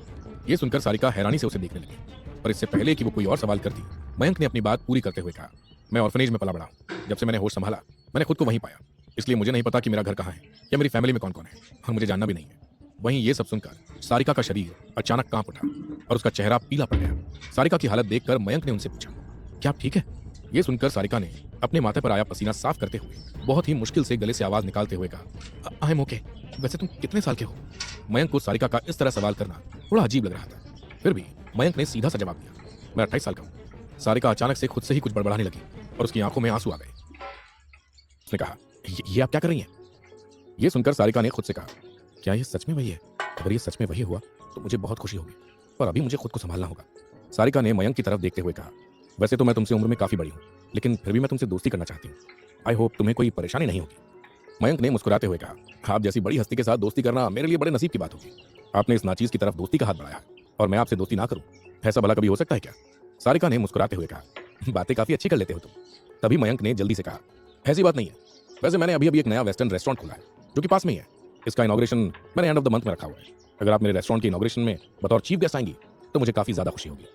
ये सुनकर सारिका हैरानी से उसे देखने लगी, पर इससे पहले कि वो कोई और सवाल करती मयंक ने अपनी बात पूरी करते हुए कहा, मैं ऑर्फनेज में पला बड़ा हूँ। जब से मैंने होश संभाला मैंने खुद को वहीं पाया, इसलिए मुझे नहीं पता कि मेरा घर कहाँ है या मेरी फैमिली में कौन कौन है, और मुझे जानना भी नहीं है। वहीं ये सब सुनकर सारिका का शरीर अचानक कांप उठा और उसका चेहरा पीला पड़ गया। सारिका की हालत देखकर मयंक ने उनसे पूछा, क्या आप ठीक है? ये सुनकर सारिका ने अपने माथे पर आया पसीना साफ करते हुए बहुत ही मुश्किल से गले से आवाज निकालते हुए कहा, आई एम ओके। वैसे तुम कितने साल के हो? मयंक को सारिका का इस तरह सवाल करना थोड़ा अजीब लग रहा था, फिर भी मयंक ने सीधा सा जवाब दिया, मैं 28 साल का हूँ। सारिका अचानक से खुद से ही कुछ बड़बड़ाने लगी और उसकी आंखों में आंसू आ गए। उसने कहा, ये आप क्या कर रही हैं? ये सुनकर सारिका ने खुद से कहा, क्या ये सच में वही है? अगर ये सच में वही हुआ तो मुझे बहुत खुशी होगी, पर अभी मुझे खुद को संभालना होगा। सारिका ने मयंक की तरफ देखते हुए कहा, वैसे तो मैं तुमसे उम्र में काफी बड़ी हूँ, लेकिन फिर भी मैं तुमसे दोस्ती करना चाहती हूँ। आई होप तुम्हें कोई परेशानी नहीं होगी। मयंक ने मुस्कुराते हुए कहा, आप जैसी बड़ी हस्ती के साथ दोस्ती करना मेरे लिए बड़े नसीब की बात होगी। आपने इस नाचीज की तरफ दोस्ती का हाथ बढ़ाया और मैं आपसे दोस्ती ना करूं, ऐसा भला कभी हो सकता है क्या? सारिका ने मुस्कुराते हुए कहा, बातें काफी अच्छी कर लेते हो तुम। तभी मयंक ने जल्दी से कहा, ऐसी बात नहीं है, वैसे मैंने अभी अभी एक नया वेस्टर्न रेस्टोरेंट खोला है जो कि पास में ही है। इसका इनॉग्रेशन मैंने एंड ऑफ द मंथ में रखा हुआ है। अगर आप मेरे रेस्टोरेंट के इनॉग्रेशन में बतौर चीफ गेस्ट आएंगी तो मुझे काफी ज्यादा खुशी होगी।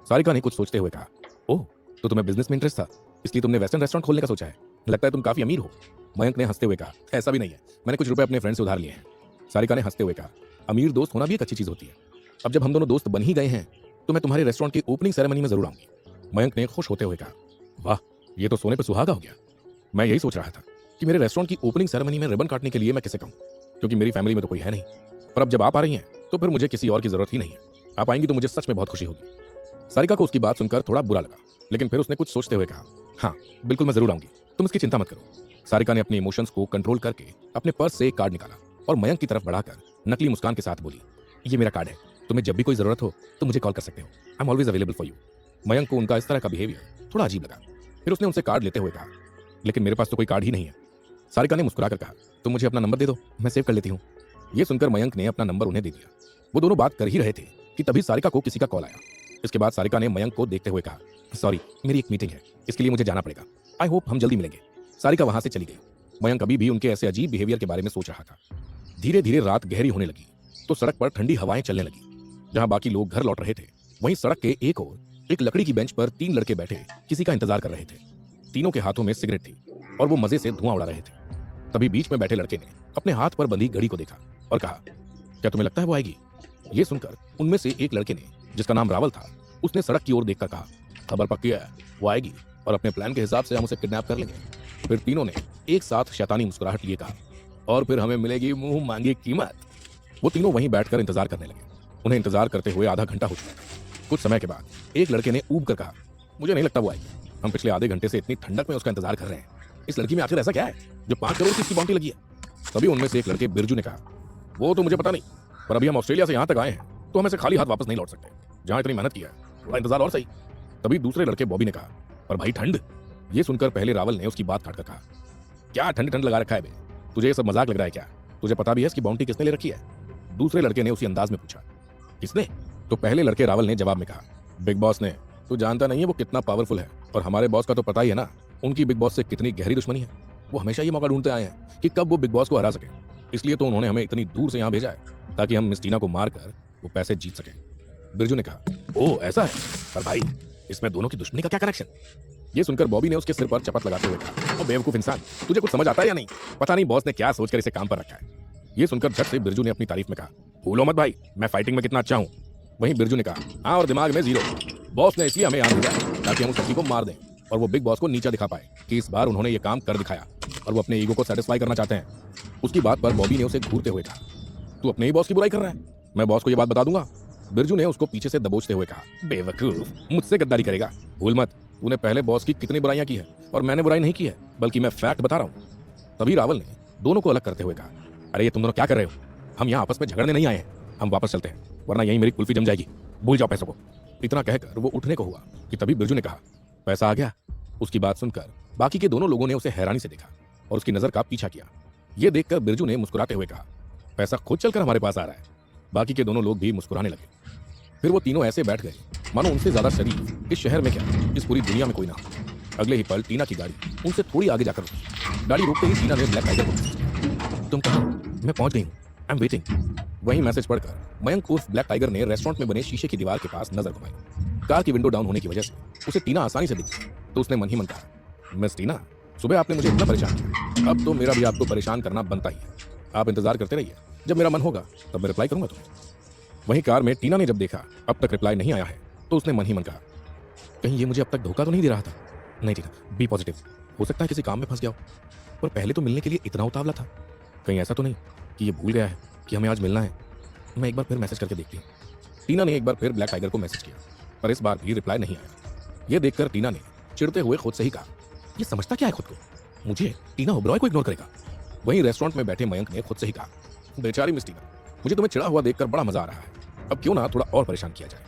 सारिका ने कुछ सोचते हुए कहा, ओह तो तुम्हें बिजनेस में इंटरेस्ट था, इसलिए तुमने वेस्टर्न रेस्टोरेंट खोलने का सोचा है? लगता है तुम काफी अमीर हो। मयंक ने हंसते हुए कहा, ऐसा भी नहीं है, मैंने कुछ रुपए अपने फ्रेंड से उधार लिए हैं। सारिका ने हंसते हुए कहा, अमीर दोस्त होना भी एक अच्छी चीज होती है। अब जब हम दोनों दोस्त बन ही गए हैं तो मैं तुम्हारे रेस्टोरेंट की ओपनिंग सेरेमनी में जरूर आऊंगी। मयंक ने खुश होते हुए कहा, वाह ये तो सोने पर सुहागा हो गया। मैं यही सोच रहा था कि मेरे रेस्टोरेंट की ओपनिंग सेरेमनी में रिबन काटने के लिए मैं किसे कहूं। क्योंकि मेरी फैमिली में तो कोई है नहीं। पर अब जब आप आ रही हैं तो फिर मुझे किसी और की जरूरत ही नहीं है। आप आएंगी तो मुझे सच में बहुत खुशी होगी। सारिका को उसकी बात सुनकर थोड़ा बुरा लगा, लेकिन फिर उसने कुछ सोचते हुए कहा, हाँ बिल्कुल मैं जरूर आऊंगी, तुम इसकी चिंता मत करो। सारिका ने अपने इमोशंस को कंट्रोल करके अपने पर्स से एक कार्ड निकाला और मयंक की तरफ बढ़ाकर नकली मुस्कान के साथ बोली, ये मेरा कार्ड है, तुम्हें जब भी कोई जरूरत हो तो मुझे कॉल कर सकते हो। I am always available for you. Mayank को उनका इस तरह का बिहेवियर थोड़ा अजीब लगा। फिर उसने उनसे कार्ड लेते हुए कहा, लेकिन मेरे पास तो कोई कार्ड ही नहीं है। सारिका ने मुस्कुराकर कहा, तुम मुझे अपना नंबर दे दो, मैं सेव कर लेती हूँ। ये सुनकर मयंक ने अपना नंबर उन्हें दे दिया। वो दोनों बात कर ही रहे थे कि तभी सारिका को किसी का कॉल आया। इसके बाद सारिका ने मयंक को देखते हुए कहा, सॉरी मेरी एक मीटिंग है, इसके लिए मुझे जाना पड़ेगा, आई होप हम जल्दी मिलेंगे। सारिका वहां से चली गई। मयंक अभी भी उनके ऐसे अजीब बिहेवियर के बारे में सोच रहा था। धीरे धीरे रात गहरी होने लगी तो सड़क पर ठंडी हवाएं चलने लगी। जहां बाकी लोग घर लौट रहे थे, वहीं सड़क के एक ओर एक लकड़ी की बेंच पर 3 लड़के बैठे किसी का इंतजार कर रहे थे। तीनों के हाथों में सिगरेट थी और वो मजे से धुआं उड़ा रहे थे। तभी बीच में बैठे लड़के ने अपने हाथ पर बंधी घड़ी को देखा और कहा, क्या तुम्हें लगता है वो आएगी? ये सुनकर उनमें से एक लड़के ने, जिसका नाम रावल था, उसने सड़क की ओर देखकर कहा, खबर पक्की है, वो आएगी और अपने प्लान के हिसाब से हम उसे किडनैप कर लेंगे। फिर तीनों ने एक साथ शैतानी मुस्कुराहट लिए कहा, और फिर हमें मिलेगी मुंह मांगी कीमत। वो तीनों वहीं बैठकर इंतजार करने लगे। उन्हें इंतजार करते हुए आधा घंटा हो चुका था। कुछ समय के बाद एक लड़के ने ऊब कर कहा, मुझे नहीं लगता वो आएगी, हम पिछले आधे घंटे से इतनी ठंडक में उसका इंतजार कर रहे हैं। इस लड़की में आखिर ऐसा क्या है जो 5 करोड़ की इसकी बाउंटी लगी है? तभी उनमें से एक लड़के बिरजू ने कहा, वो तो मुझे पता नहीं, पर अभी हम ऑस्ट्रेलिया से यहाँ तक आए हैं तो हमें से खाली हाथ वापस नहीं लौट सकते। जहाँ इतनी मेहनत किया है, थोड़ा इंतजार और सही। तभी दूसरे लड़के बॉबी ने कहा, पर भाई ठंड। ये सुनकर पहले रावल ने उसकी बात काटकर कहा, क्या ठंड ठंड लगा रखा है बे? तुझे ये सब मजाक लग रहा है क्या? तुझे पता भी है इसकी बाउंटी किसने ले रखी है? दूसरे लड़के ने उसी अंदाज में पूछा, किसने? तो पहले लड़के रावल ने जवाब में कहा, बिग बॉस ने। तू जानता नहीं है वो कितना पावरफुल है, और हमारे बॉस का तो पता ही है ना, उनकी बिग बॉस से कितनी गहरी दुश्मनी है। वो हमेशा ये मौका ढूंढते आए हैं कि कब वो बिग बॉस को हरा सके। इसलिए तो उन्होंने हमें इतनी दूर से यहाँ भेजा है ताकि हम मिस टीना को मारकर वो पैसे जीत सकें। बिरजू ने कहा, ओह ऐसा है, पर भाई इसमें दोनों की दुश्मनी का क्या कनेक्शन? ये सुनकर बॉबी ने उसके सिर पर चपत लगाते हुए कहा, ओ बेवकूफ इंसान, तुझे कुछ समझ आता है या नहीं? पता नहीं बॉस ने क्या सोचकर इसे काम पर रखा है। ये सुनकर झट से बिरजू ने अपनी तारीफ में कहा, भूलो मत भाई, मैं फाइटिंग में कितना अच्छा हूँ। वहीं बिरजू ने कहा, हाँ और दिमाग में 0। बॉस ने इसलिए हमें यहाँ भेजा ताकि हम उस लड़की को मार दें और वो बिग बॉस को नीचा दिखा पाए कि इस बार उन्होंने ये काम कर दिखाया और वो अपने ईगो को सेटिस्फाई करना चाहते हैं। उसकी बात पर बॉबी ने उसे घूरते हुए कहा, तू अपने ही बॉस की बुराई कर रहा है? मैं बॉस को ये बात बता दूंगा। बिरजू ने उसको पीछे से दबोचते हुए कहा, बेवकूफ, मुझसे गद्दारी करेगा? भूल मत, तूने पहले बॉस की कितनी बुराइयां की है, और मैंने बुराई नहीं की है, बल्कि मैं फैक्ट बता रहा हूँ। तभी रावल ने दोनों को अलग करते हुए कहा, अरे ये तुम दोनों क्या कर रहे हो? हम यहाँ आपस में झगड़ने नहीं आए हैं, हम वापस चलते हैं, वरना यहीं मेरी कुल्फी जम जाएगी। भूल जाओ पैसों को। इतना कहकर वो उठने को हुआ कि तभी बिरजू ने कहा, पैसा आ गया? उसकी बात सुनकर बाकी के दोनों लोगों ने उसे हैरानी से देखा और उसकी नजर का पीछा किया। ये देखकर बिरजू ने मुस्कुराते हुए कहा, पैसा खुद चलकर हमारे पास आ रहा है। बाकी के दोनों लोग भी मुस्कुराने लगे। फिर वो तीनों ऐसे बैठ गए मानो उनसे ज्यादा शरीफ इस शहर में क्या, इस पूरी दुनिया में कोई ना हो। अगले ही पल टीना की गाड़ी उनसे थोड़ी आगे जाकर रुकी। गाड़ी रुकते ही टीना ने ब्लैक टाइगर को मैसेज किया, तुम कहाँ हो? मैं पहुंच गई हूँ, आई एम वेटिंग। वहीं मैसेज पढ़कर मयंक उर्फ ब्लैक टाइगर ने रेस्टोरेंट में बने शीशे की दीवार के पास नजर घुमाई। कार की विंडो डाउन होने की वजह से उसे टीना आसानी से दिख गई, तो उसने मन ही मन कहा, मिस टीना, सुबह आपने मुझे इतना परेशान किया, अब तो मेरा भी आपको परेशान करना बनता ही है। आप इंतजार करते रहिए, जब मेरा मन होगा तब मैं रिप्लाई करूंगा तुम्हें। वहीं कार में टीना ने जब देखा अब तक रिप्लाई नहीं आया है, तो उसने मन ही मन कहा, कहीं ये मुझे अब तक धोखा तो नहीं दे रहा था? नहीं टीना, बी पॉजिटिव, हो सकता है किसी काम में फंस गया हो, पर पहले तो मिलने के लिए इतना उतावला था। कहीं ऐसा तो नहीं कि ये भूल गया है कि हमें आज मिलना है? मैं एक बार फिर मैसेज करके देखती हूँ। टीना ने एक बार फिर ब्लैक टाइगर को मैसेज किया, पर इस बार भी रिप्लाई नहीं आया। ये देखकर टीना ने चिढ़ते हुए खुद से ही कहा, ये समझता क्या है खुद को, मुझे टीना ओबरॉय को इग्नोर करेगा? वहीं रेस्टोरेंट में बैठे मयंक ने खुद से ही कहा, बेचारी मिस टीना, मुझे तुम्हें चिढ़ा हुआ देखकर बड़ा मजा आ रहा है, अब क्यों ना थोड़ा और परेशान किया जाए।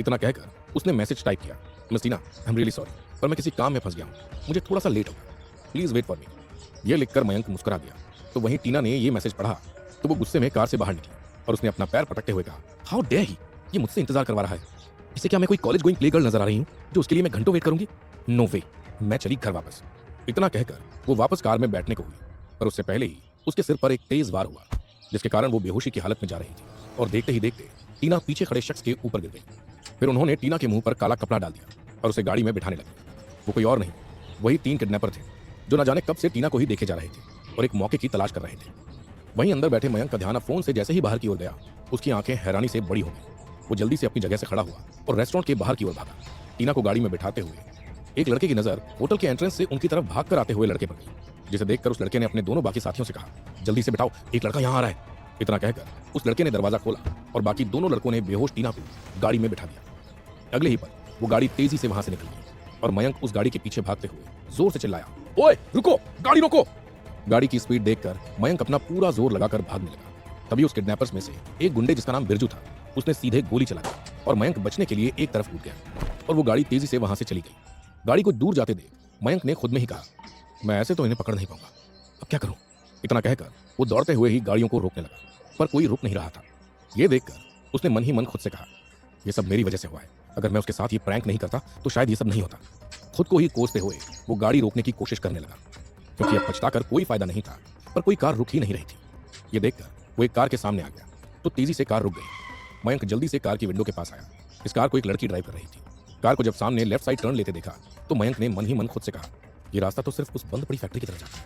इतना कहकर उसने मैसेज टाइप किया, miss Tina, I am really sorry, पर मैं किसी काम में फंस गया हूँ, मुझे थोड़ा सा लेट होगा, प्लीज वेट फॉर मी। ये लिखकर मयंक मुस्कुरा दिया। तो वहीं टीना ने ये मैसेज पढ़ा तो वो गुस्से में कार से बाहर निकली और उसने अपना पैर पटकते हुए कहा, हाउ डेयर ही, ये मुझसे इंतजार करवा रहा है। इसे क्या मैं कोई कॉलेज गोइंग प्ले गर्ल नजर आ रही हूँ जो उसके लिए मैं घंटों वेट करूंगी? नो वे, मैं चली घर वापस। इतना कहकर वो वापस कार में बैठने को हुई, पर उससे पहले ही उसके सिर पर एक तेज वार हुआ, जिसके कारण वो बेहोशी की हालत में जा रही थी, और देखते ही देखते टीना पीछे खड़े शख्स के ऊपर गिर गई। फिर उन्होंने टीना के मुंह पर काला कपड़ा डाल दिया और उसे गाड़ी में बिठाने लगे। वो कोई और नहीं, वही 3 किडनैपर थे जो न जाने कब से टीना को ही देखे जा रहे थे और एक मौके की तलाश कर रहे थे। वहीं अंदर बैठे मयंक का ध्यान अब फोन से जैसे ही बाहर की ओर गया, उसकी आंखें हैरानी से बड़ी हो गई। वो जल्दी से अपनी जगह से खड़ा हुआ और रेस्टोरेंट के बाहर की ओर भागा। टीना को गाड़ी में बिठाते हुए एक लड़के की नजर होटल के एंट्रेंस से उनकी तरफ भागकर आते हुए लड़के पर गई। जिसे देखकर उस लड़के ने अपने दोनों बाकी साथियों से कहा, जल्दी से बिठाओ, एक लड़का यहाँ आ रहा है। इतना कहकर उस लड़के ने दरवाजा खोला और बाकी दोनों लड़कों ने बेहोश टीना को गाड़ी में बिठा दिया। अगले ही पल वो गाड़ी तेजी से वहां से निकल गई और मयंक उस गाड़ी के पीछे भागते हुए जोर से चिल्लाया, ओए रुको, गाड़ी रोको। गाड़ी की स्पीड देखकर मयंक अपना पूरा जोर लगाकर भागने लगा। तभी उस किडनैपर्स में से एक गुंडे जिसका नाम बिरजू था, उसने सीधे गोली चला दी और मयंक बचने के लिए एक तरफ कूद गया और वो गाड़ी तेजी से वहां से चली गई। गाड़ी को दूर जाते देख मयंक ने खुद में ही कहा, मैं ऐसे तो इन्हें पकड़ नहीं पाऊंगा, अब क्या करूं। इतना कहकर वो दौड़ते हुए ही गाड़ियों को रोकने लगा, पर कोई रुक नहीं रहा था। ये देखकर उसने मन ही मन खुद से कहा, ये सब मेरी वजह से हुआ है, अगर मैं उसके साथ ये प्रैंक नहीं करता तो शायद ये सब नहीं होता। खुद को ही कोसते हुए वो गाड़ी रोकने की कोशिश करने लगा, क्योंकि अब पछताकर कोई फायदा नहीं था, पर कोई कार रुक ही नहीं रही थी। ये देखकर वो एक कार के सामने आ गया तो तेजी से कार रुक गई। मयंक जल्दी से कार की विंडो के पास आया। इस कार को एक लड़की ड्राइव कर रही थी। कार को जब सामने लेफ्ट साइड टर्न लेते देखा तो मयंक ने मन ही मन खुद से कहा, ये रास्ता तो सिर्फ उस बंद पड़ी फैक्ट्री की तरफ जाता है।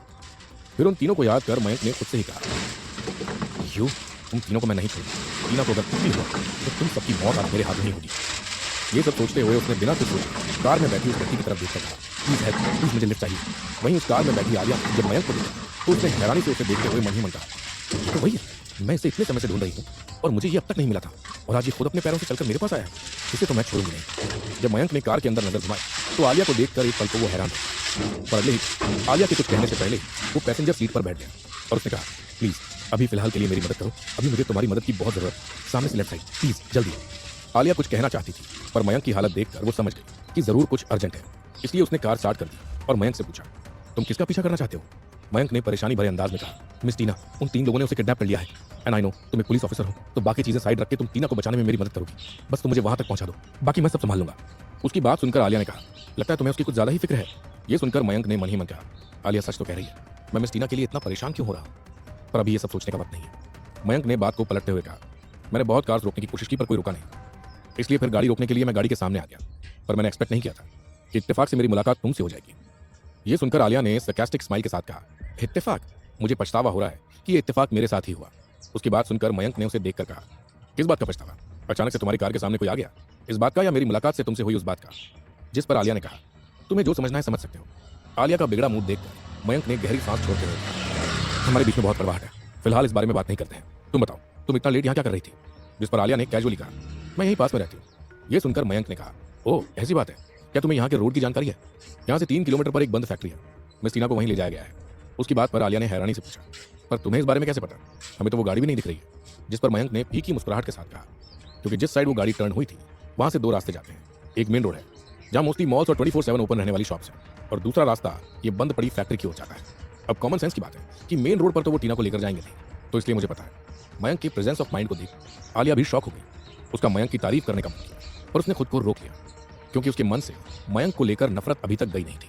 फिर उन तीनों को याद कर मयंक ने खुद से ही कहा, यू तुम तीनों को मैं नहीं छोड़ूंगा। टीना को अगर कुछ भी हुआ तो तुम सबकी मौत आज मेरे हाथ में होगी। ये सब सोचते हुए उसने बिना कुछ सोचे कार में बैठी उस लड़की की तरफ देखकर कहा, प्लीज हेल्प, प्लीज मुझे लिफ्ट चाहिए। वहीं उस कार में बैठी आलिया जब मयंक को देखा तो उसने हैरानी से उसे देखते हुए मन ही मन कहा, ये तो वही है, मैं इसे इतने समय से ढूंढ रही हूँ और मुझे ये अब तक नहीं मिला था, और आज ये खुद अपने पैरों से चलकर मेरे पास आया है, इसे तो मैं छोड़ूंगी नहीं। जब मयंक ने कार के अंदर नजर घुमाई तो आलिया को देखकर एक पल को वो हैरान था, पर अगले ही आलिया के कुछ कहने से पहले वो पैसेंजर सीट पर बैठ गया और उसने कहा, प्लीज अभी फिलहाल के लिए मेरी मदद करो, अभी मुझे तुम्हारी मदद की बहुत जरूरत है, सामने से लेफ्ट साइड प्लीज जल्दी। आलिया कुछ कहना चाहती थी, पर मयंक की हालत देखकर वो समझ गई कि जरूर कुछ अर्जेंट है, इसलिए उसने कार स्टार्ट कर दी और मयंक से पूछा, तुम किसका पीछा करना चाहते हो। मयंक ने परेशानी भरे अंदाज में कहा, मिस टीना, उन 3 लोगों ने उसे किडनैप कर लिया है, एंड आई नो तुम एक पुलिस ऑफिसर हो तो बाकी चीजें साइड रख के तुम टीना को बचाने में मेरी मदद करोगी, बस तुम मुझे वहां तक पहुंचा दो, बाकी मैं सब संभाल लूंगा। उसकी बात सुनकर आलिया ने कहा, लगता है तुम्हें उसकी कुछ ज्यादा ही फिक्र है। ये सुनकर मयंक ने मन ही मन कहा, आलिया सच तो कह रही है, मैं मिस टीना के लिए इतना परेशान क्यों हो रहा हूँ, पर अभी ये सब सोचने का वक्त नहीं है। मयंक ने बात को पलटते हुए कहा, मैंने बहुत कार्स रोकने की कोशिश की पर कोई रुका नहीं, इसलिए फिर गाड़ी रोकने के लिए मैं गाड़ी के सामने आ गया, पर मैंने एक्सपेक्ट नहीं किया था कि इत्तेफाक से मेरी मुलाकात तुमसे हो जाएगी। ये सुनकर आलिया ने सरकास्टिक स्माइल के साथ कहा, इत्तेफाक, मुझे पछतावा हो रहा है कि ये इत्तेफाक मेरे साथ ही हुआ। उसकी बात सुनकर मयंक ने उसे देखकर कहा, किस बात का पछतावा, अचानक से तुम्हारी कार के सामने कोई आ गया, इस बात का या मेरी मुलाकात से तुमसे हुई उस बात का। जिस पर आलिया ने कहा, तुम्हें जो समझना है समझ सकते हो। आलिया का बिगड़ा मुंह देखकर मयंक ने गहरी सांस छोड़ते हुए कहा, हमारे बीच में बहुत कड़वाहट है, फिलहाल इस बारे में बात नहीं करते हैं, तुम बताओ तुम इतना लेट यहाँ क्या कर रही थी। जिस पर आलिया ने कैजुअली कहा, मैं यहीं पास में रहती हूँ। ये सुनकर मयंक ने कहा, ओह ऐसी बात है, क्या तुम्हें यहाँ के रोड की जानकारी है। यहाँ से 3 किलोमीटर पर एक बंद फैक्ट्री है, मिस टीना को वहीं ले जाया गया है। उसकी बात पर आलिया ने हैरानी से पूछा, पर तुम्हें इस बारे में कैसे पता, हमें तो वो गाड़ी भी नहीं दिख रही है। जिस पर मयंक ने फीकी मुस्कुराहट के साथ कहा, क्योंकि जिस साइड वो गाड़ी टर्न हुई थी वहां से 2 रास्ते जाते हैं, एक मेन रोड है जहाँ मोस्टली मॉल्स और 24/7 ओपन रहने वाली शॉप्स हैं, और दूसरा रास्ता ये बंद पड़ी फैक्ट्री की ओर जाता है। अब कॉमन सेंस की बात है कि मेन रोड पर तो वो टीना को लेकर जाएंगे नहीं, तो इसलिए मुझे पता है। मयंक के प्रेजेंस ऑफ माइंड को देख आलिया भी शॉक हो गई। उसका मयंक की तारीफ करने का मन किया, पर उसने खुद को रोक लिया, क्योंकि उसके मन से मयंक को लेकर नफरत अभी तक गई नहीं थी।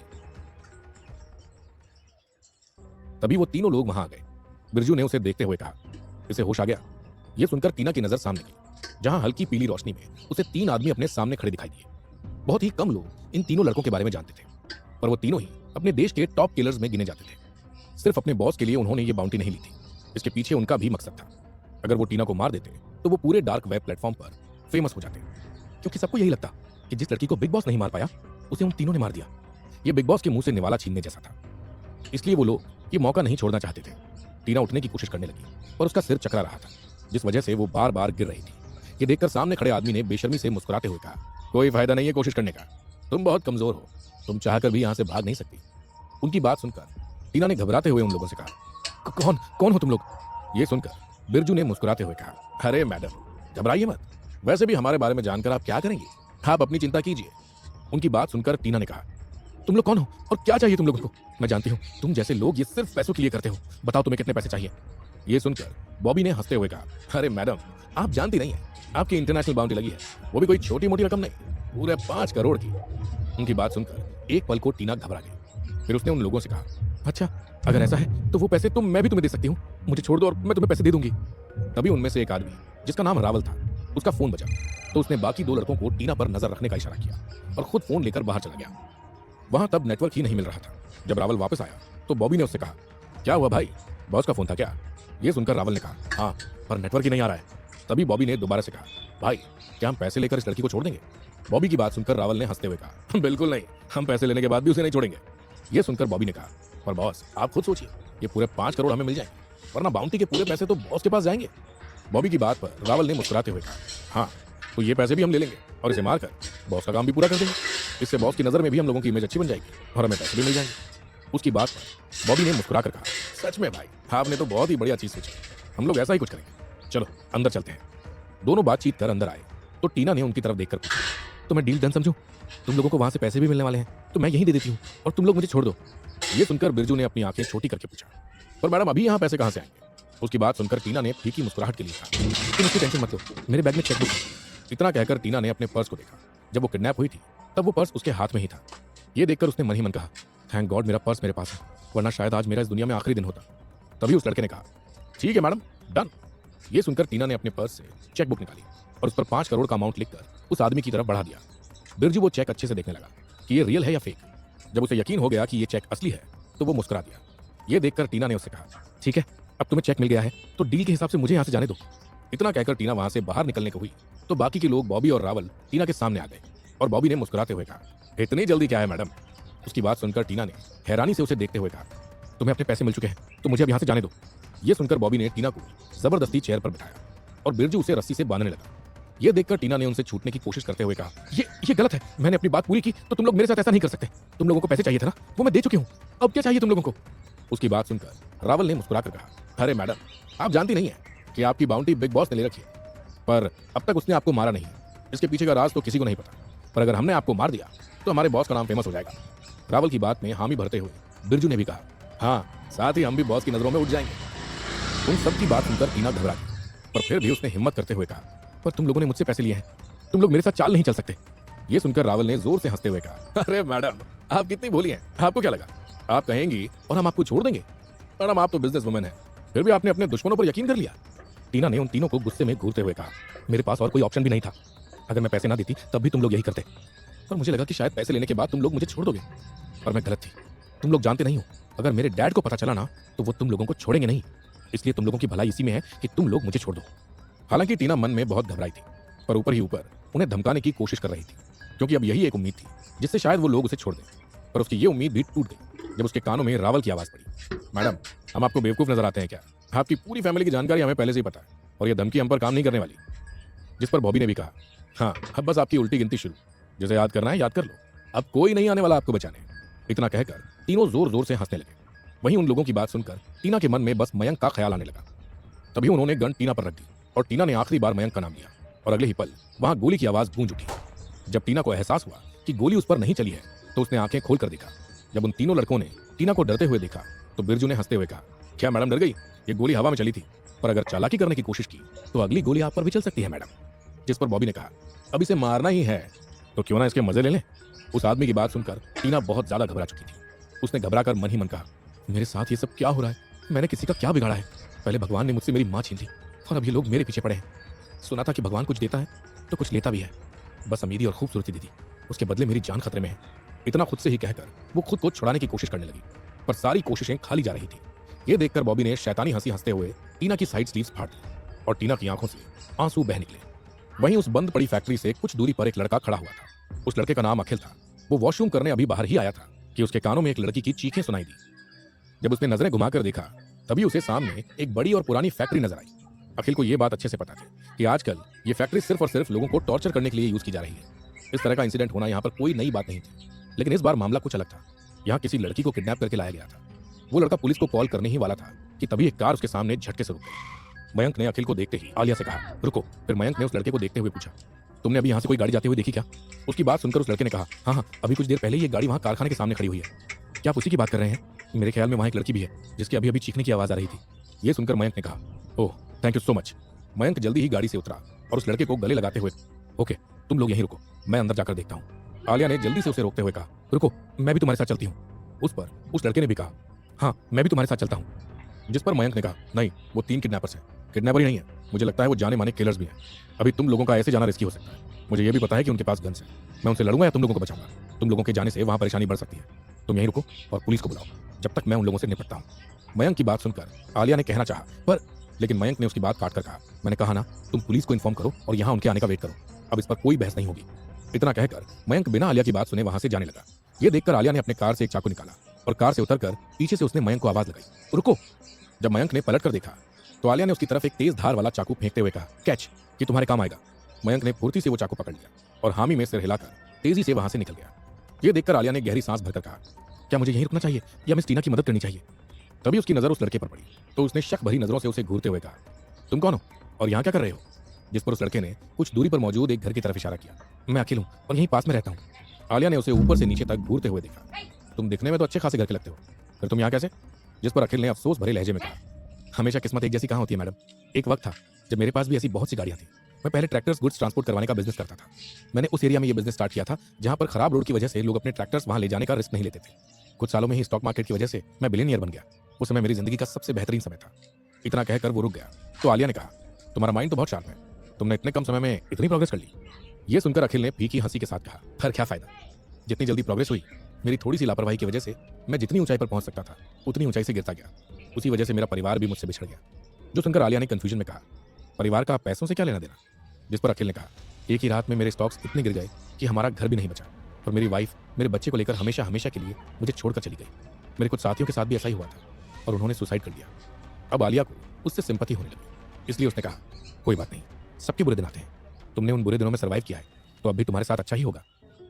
तभी वो तीनों लोग वहां आ गए। बिरजू ने उसे देखते हुए कहा, इसे होश आ गया। यह सुनकर टीना की नजर सामने गई, जहां हल्की पीली रोशनी में उसे 3 आदमी अपने सामने खड़े दिखाई दिए। बहुत ही कम लोग इन तीनों लड़कों के बारे में जानते थे, पर वो तीनों ही अपने देश के टॉप किलर्स में गिने जाते थे। सिर्फ अपने बॉस के लिए उन्होंने ये बाउंटी नहीं ली थी, इसके पीछे उनका भी मकसद था। अगर वो टीना को मार देते तो वो पूरे डार्क वेब प्लेटफॉर्म पर फेमस हो जाते, क्योंकि सबको यही लगता कि जिस लड़की को बिग बॉस नहीं मार पाया उसे उन तीनों ने मार दिया। ये बिग बॉस के मुंह से निवाला छीनने जैसा था, इसलिए वो लोग ये मौका नहीं छोड़ना चाहते थे। टीना उठने की कोशिश करने लगी, पर उसका सिर चकरा रहा था, जिस वजह से वो बार बार गिर रही थी। ये देखकर सामने खड़े आदमी ने बेशर्मी से मुस्कुराते हुए कहा, कोई फायदा नहीं है कोशिश करने का, तुम बहुत कमजोर हो, तुम चाहकर भी यहाँ से भाग नहीं सकती। उनकी बात सुनकर टीना ने घबराते हुए उन लोगों से कहा, कौन कौन हो तुम लोग। ये सुनकर बिरजू ने मुस्कुराते हुए कहा, अरे मैडम घबराइए मत, वैसे भी हमारे बारे में जानकर आप क्या करेंगे, आप अपनी चिंता कीजिए। उनकी बात सुनकर टीना ने कहा, तुम लोग कौन हो और क्या चाहिए तुम लोगों को। मैं जानती हूँ तुम जैसे लोग ये सिर्फ पैसों के लिए करते हो, बताओ तुम्हें कितने पैसे चाहिए। ये सुनकर बॉबी ने हंसते हुए कहा, अरे मैडम आप जानती नहीं है, आपकी इंटरनेशनल बाउंटी लगी है, वो भी कोई छोटी मोटी रकम नहीं, पूरे 5 करोड़ की। उनकी बात सुनकर एक पल को टीना घबरा गई। फिर उसने उन लोगों से कहा, अच्छा अगर ऐसा है तो वो पैसे मैं भी तुम्हें दे सकती हूँ, मुझे छोड़ दो और मैं तुम्हें पैसे दे दूंगी। तभी उनमें से एक आदमी जिसका नाम रावल था, उसका फोन बजा, तो उसने बाकी 2 लड़कों को टीना पर नजर रखने का इशारा किया और खुद फोन लेकर बाहर चला गया। वहां तब नेटवर्क ही नहीं मिल रहा था। जब रावल वापस आया तो बॉबी ने उससे कहा, क्या हुआ भाई, बॉस का फोन था क्या। ये सुनकर रावल ने कहा, हाँ पर नेटवर्क ही नहीं आ रहा है। तभी बॉबी ने दोबारा से कहा, भाई क्या हम पैसे लेकर इस लड़की को छोड़ देंगे। बॉबी की बात सुनकर रावल ने हंसते हुए कहा, बिल्कुल नहीं, हम पैसे लेने के बाद भी उसे नहीं छोड़ेंगे। ये सुनकर बॉबी ने कहा, पर बॉस आप खुद सोचिए, ये पूरे 5 करोड़ हमें मिल जाएंगे, वरना बाउंटी के पूरे पैसे तो बॉस के पास जाएंगे। बॉबी की बात पर रावल ने मुस्कुराते हुए कहा, हाँ तो ये पैसे भी हम ले लेंगे और इसे मारकर बॉस का काम भी पूरा कर देंगे। इससे बॉस की नज़र में भी हम लोगों की इमेज अच्छी बन जाएगी और हमें पैसे भी मिल जाएंगे। उसकी बात पर बॉबी ने मुस्कुरा कर कहा, सच में भाई आपने तो बहुत ही बढ़िया चीज़ सोची, हम लोग ऐसा ही कुछ करेंगे। चलो अंदर चलते हैं। दोनों बातचीत कर अंदर आए तो टीना ने उनकी तरफ देखकर पूछा, तो मैं डील डन समझूं? तुम लोगों को वहां से पैसे भी मिलने वाले हैं तो मैं यहीं दे देती हूँ और तुम लोग मुझे छोड़ दो। ये सुनकर बिरजू ने अपनी आंखें छोटी करके पूछा, पर मैडम अभी यहाँ पैसे कहाँ से आएंगे? उसकी बात सुनकर टीना ने फीकी मुस्कुराहट के लिए कहा, तुम उसकी टेंशन मत लो, मेरे बैग में चेकबुक है। इतना कहकर टीना ने अपने पर्स को देखा। जब वो किडनैप हुई थी तब वो पर्स उसके हाथ में ही था। ये देखकर उसने मन ही मन कहा, थैंक गॉड मेरा पर्स मेरे पास है, वरना शायद आज मेरा इस दुनिया में आखिरी दिन होता। तभी उस लड़के ने कहा, ठीक है मैडम डन। ये सुनकर टीना ने अपने पर्स से चेकबुक निकाली और उस पर 5 करोड़ का अमाउंट लिखकर उस आदमी की तरफ बढ़ा दिया। बिरजू वो चेक अच्छे से देखने लगा कि ये रियल है या फेक। जब उसे यकीन हो गया कि ये चेक असली है तो वो मुस्कुरा दिया। ये देखकर टीना ने उससे कहा, ठीक है अब तुम्हें चेक मिल गया है तो डील के हिसाब से मुझे यहाँ से जाने दो। इतना कहकर टीना वहां से बाहर निकलने को हुई तो बाकी के लोग बॉबी और रावल टीना के सामने आ गए और बॉबी ने मुस्कुराते हुए कहा, इतनी जल्दी क्या है मैडम? उसकी बात सुनकर टीना ने हैरानी से उसे देखते हुए कहा, तुम्हें अपने पैसे मिल चुके हैं तो मुझे अब यहाँ से जाने दो। ये सुनकर बॉबी ने टीना को जबरदस्ती चेयर पर बिठाया और बिरजू उसे रस्सी से बांधने लगा। ये देखकर टीना ने उनसे छूटने की कोशिश करते हुए कहा, ये गलत है, मैंने अपनी बात पूरी की तो तुम लोग मेरे साथ ऐसा नहीं कर सकते। तुम लोगों को पैसे चाहिए थे ना, वो मैं दे चुकी हूँ, अब क्या चाहिए तुम लोगों को? उसकी बात सुनकर रावल ने मुस्कुराकर कहा, अरे मैडम आप जानती नहीं है कि आपकी बाउंटी बिग बॉस ने ले रखी है, पर अब तक उसने आपको मारा नहीं। इसके पीछे का राज तो किसी को नहीं पता, पर अगर हमने आपको मार दिया तो हमारे बॉस का नाम फेमस हो जाएगा। रावल की बात में हामी भरते हुए बिरजू ने भी कहा, हाँ साथ ही हम भी बॉस की नजरों में उठ जाएंगे। उन सब की बात सुनकर टीना घबरा गई, पर फिर भी उसने हिम्मत करते हुए कहा, पर तुम लोगों ने मुझसे पैसे लिए हैं, तुम लोग मेरे साथ चाल नहीं चल सकते। ये सुनकर रावल ने जोर से हंसते हुए कहा, अरे मैडम आप कितनी भोली हैं, आपको क्या लगा आप कहेंगी और हम आपको छोड़ देंगे? मैडम आप तो बिजनेस वुमेन है, फिर भी आपने अपने दुश्मनों पर यकीन कर लिया। टीना ने उन तीनों को गुस्से में घूरते हुए कहा, मेरे पास और कोई ऑप्शन भी नहीं था, अगर मैं पैसे ना देती तब भी तुम लोग यही करते, पर मुझे लगा कि शायद पैसे लेने के बाद तुम लोग मुझे छोड़ दोगे, पर मैं गलत थी। तुम लोग जानते नहीं हो, अगर मेरे डैड को पता चला ना तो वो तुम लोगों को छोड़ेंगे नहीं, इसलिए तुम लोगों की भलाई इसी में है कि तुम लोग मुझे छोड़ दो। हालांकि टीना मन में बहुत घबराई थी, पर ऊपर ही ऊपर उन्हें धमकाने की कोशिश कर रही थी, क्योंकि अब यही एक उम्मीद थी जिससे शायद वो लोग उसे छोड़ दें। पर उसकी ये उम्मीद भी टूट गई जब उसके कानों में रावल की आवाज पड़ी, मैडम हम आपको बेवकूफ नजर आते हैं क्या? आपकी पूरी फैमिली की जानकारी हमें पहले से ही पता है और ये धमकी हम पर काम नहीं करने वाली। जिस पर बॉबी ने भी कहा, हाँ अब बस आपकी उल्टी गिनती शुरू, जिसे याद करना है याद कर लो, अब कोई नहीं आने वाला आपको बचाने। इतना कहकर तीनों जोर जोर से हंसने लगे। वहीं उन लोगों की बात सुनकर टीना के मन में बस मयंक का ख्याल आने लगा। तभी उन्होंने गन टीना पर रख दी और टीना ने आखिरी बार मयंक का नाम लिया और अगले ही पल वहां गोली की आवाज गूंज उठी। जब टीना को एहसास हुआ कि गोली उस पर नहीं चली है तो उसने आंखें खोल कर देखा। जब उन तीनों लड़कों ने टीना को डरते हुए देखा तो बिरजू ने हंसते हुए कहा, क्या मैडम डर गई? ये गोली हवा में चली थी, पर अगर चालाकी करने की कोशिश की तो अगली गोली आप पर भी चल सकती है मैडम। जिस पर बॉबी ने कहा, अब इसे मारना ही है तो क्यों ना इसके मजे ले लें। उस आदमी की बात सुनकर टीना बहुत ज्यादा घबरा चुकी थी। उसने घबराकर मन ही मन कहा, मेरे साथ ये सब क्या हो रहा है? मैंने किसी का क्या बिगाड़ा है? पहले भगवान ने मुझसे मेरी माँ छीन ली और अब ये लोग मेरे पीछे पड़े हैं। सुना था कि भगवान कुछ देता है तो कुछ लेता भी है, बस अमीरी और खूबसूरती दी थी, उसके बदले मेरी जान खतरे में है। इतना खुद से ही कहकर वो खुद को छुड़ाने की कोशिश करने लगी, पर सारी कोशिशें खाली जा रही थी। ये देखकर बॉबी ने शैतानी हंसी हंसते हुए टीना की साइड स्लीव्स फाड़ दी और टीना की आंखों से आंसू बह निकले। वहीं उस बंद पड़ी फैक्ट्री से कुछ दूरी पर एक लड़का खड़ा हुआ था। उस लड़के का नाम अखिल था। वो वॉशरूम करने अभी बाहर ही आया था कि उसके कानों में एक लड़की की चीखें सुनाई दी। जब उसने नजरें घुमाकर देखा तभी उसे सामने एक बड़ी और पुरानी फैक्ट्री नजर आई। अखिल को यह बात अच्छे से पता थी कि आजकल ये फैक्ट्री सिर्फ और सिर्फ लोगों को टॉर्चर करने के लिए यूज की जा रही है। इस तरह का इंसिडेंट होना यहाँ पर कोई नई बात नहीं थी, लेकिन इस बार मामला कुछ अलग था। यहाँ किसी लड़की को किडनैप करके लाया गया था। वो लड़का पुलिस को कॉल करने ही वाला था कि तभी एक कार उसके सामने झटके से रुक गई। मयंक ने अखिल को देखते ही आलिया से कहा, रुको। फिर मयंक ने उस लड़के को देखते हुए पूछा, तुमने अभी यहाँ से कोई गाड़ी जाते हुए देखी क्या? उसकी बात सुनकर उस लड़के ने कहा, हाँ हाँ अभी कुछ देर पहले ये गाड़ी वहाँ कारखाने के सामने खड़ी हुई है। क्या आप उसी की बात कर रहे हैं? मेरे ख्याल में वहाँ एक लड़की भी है जिसकी अभी अभी चीखने की आवाज आ रही थी। ये सुनकर मयंक ने कहा, oh thank you so much. Mayank जल्दी ही गाड़ी से उतरा और उस लड़के को गले लगाते हुए, ओके तुम लोग यहीं रुको, मैं अंदर जाकर देखता हूँ। आलिया ने जल्दी से उसे रोकते हुए कहा, रुको मैं भी तुम्हारे साथ चलती हूँ। उस पर उस लड़के ने भी कहा, हाँ मैं भी तुम्हारे साथ चलता हूँ। जिस पर मयंक ने कहा, नहीं वो 3 किडनैपर्स हैं। किडनैपर ही नहीं है, मुझे लगता है वो जाने माने किलर्स भी हैं। अभी तुम लोगों का ऐसे जाना रिस्की हो सकता है। मुझे ये भी पता है कि उनके पास गन्स हैं। मैं उनसे लड़ूंगा या तुम लोगों को बचाऊंगा। तुम लोगों के जाने से वहाँ परेशानी बढ़ सकती है। तुम यहीं रुको और पुलिस को बुलाओ जब तक मैं उन लोगों से निपटता हूँ। मयंक की बात सुनकर आलिया ने कहना चाहा, लेकिन मयंक ने उसकी बात काट कर कहा, मैंने कहा ना तुम पुलिस को इन्फॉर्म करो और यहाँ उनके आने का वेट करो। अब इस पर कोई बहस नहीं होगी। इतना कहकर मयंक बिना आलिया की बात सुने वहां से जाने लगा। ये देखकर आलिया ने अपने कार से एक चाकू निकाला और कार से उतरकर पीछे से उसने मयंक को आवाज लगाई, रुको। जब मयंक ने पलट कर देखा तो आलिया ने उसकी तरफ एक तेज धार वाला चाकू फेंकते हुए कहा, कैच, कि तुम्हारे काम आएगा। मयंक ने फुर्ती से वो चाकू पकड़ लिया और हामी में सिर हिलाकर तेजी से वहां से निकल गया। ये देखकर आलिया ने गहरी सांस भरकर कहा, क्या मुझे यहीं रुकना चाहिए या मिस टीना की मदद करनी चाहिए? तभी उसकी नजर उस लड़के पर पड़ी तो उसने शक भरी नजरों से उसे घूरते हुए कहा, तुम कौन हो और यहाँ क्या कर रहे हो? जिस पर उस लड़के ने कुछ दूरी पर मौजूद एक घर की तरफ इशारा किया। मैं अकेला हूँ और यहीं पास में रहता हूँ। आलिया ने उसे ऊपर से नीचे तक घूरते हुए देखा। तुम दिखने में तो अच्छे खासे घर के लगते हो, फिर तुम यहाँ कैसे? जिस पर अखिल ने अफसोस भरे लहजे में कहा, हमेशा किस्मत एक जैसी कहाँ होती है मैडम। एक वक्त था जब मेरे पास भी ऐसी बहुत सी गाड़ियाँ थी। मैं पहले ट्रैक्टर्स गुड्स ट्रांसपोर्ट करवाने का बिजनेस करता था। मैंने उस एरिया में ये बिजनेस स्टार्ट किया था जहाँ पर खराब रोड की वजह से लोग अपने ट्रैक्टर्स वहाँ ले जाने का रिस्क नहीं लेते थे। कुछ सालों में ही स्टॉक मार्केट की वजह से मैं बिलियनियर बन गया। उस समय मेरी जिंदगी का सबसे बेहतरीन समय था। इतना कहकर वो रुक गया तो आलिया ने कहा, तुम्हारा माइंड तो बहुत शार्प है, तुमने इतने कम समय में इतनी प्रोग्रेस कर ली। ये सुनकर अखिल ने फीकी हंसी के साथ कहा, पर क्या फायदा, जितनी जल्दी प्रोग्रेस हुई मेरी थोड़ी सी लापरवाही की वजह से मैं जितनी ऊंचाई पर पहुंच सकता था उतनी ऊंचाई से गिरता गया। उसी वजह से मेरा परिवार भी मुझसे बिछड़ गया। जो सुनकर आलिया ने कंफ्यूजन में कहा, परिवार का पैसों से क्या लेना देना? जिस पर अखिल ने कहा, एक ही रात में मेरे स्टॉक्स इतने गिर गए कि हमारा घर भी नहीं बचा और मेरी वाइफ मेरे बच्चे को लेकर हमेशा हमेशा के लिए मुझे छोड़कर चली गई। मेरे कुछ साथियों के साथ भी ऐसा ही हुआ था और उन्होंने सुसाइड कर लिया। अब आलिया को उससे सिंपैथी होने लगी, इसलिए उसने कहा, कोई बात नहीं, सबके बुरे दिन आते हैं। तुमने उन बुरे दिनों में सर्वाइव किया है तो अब भी तुम्हारे साथ अच्छा ही होगा।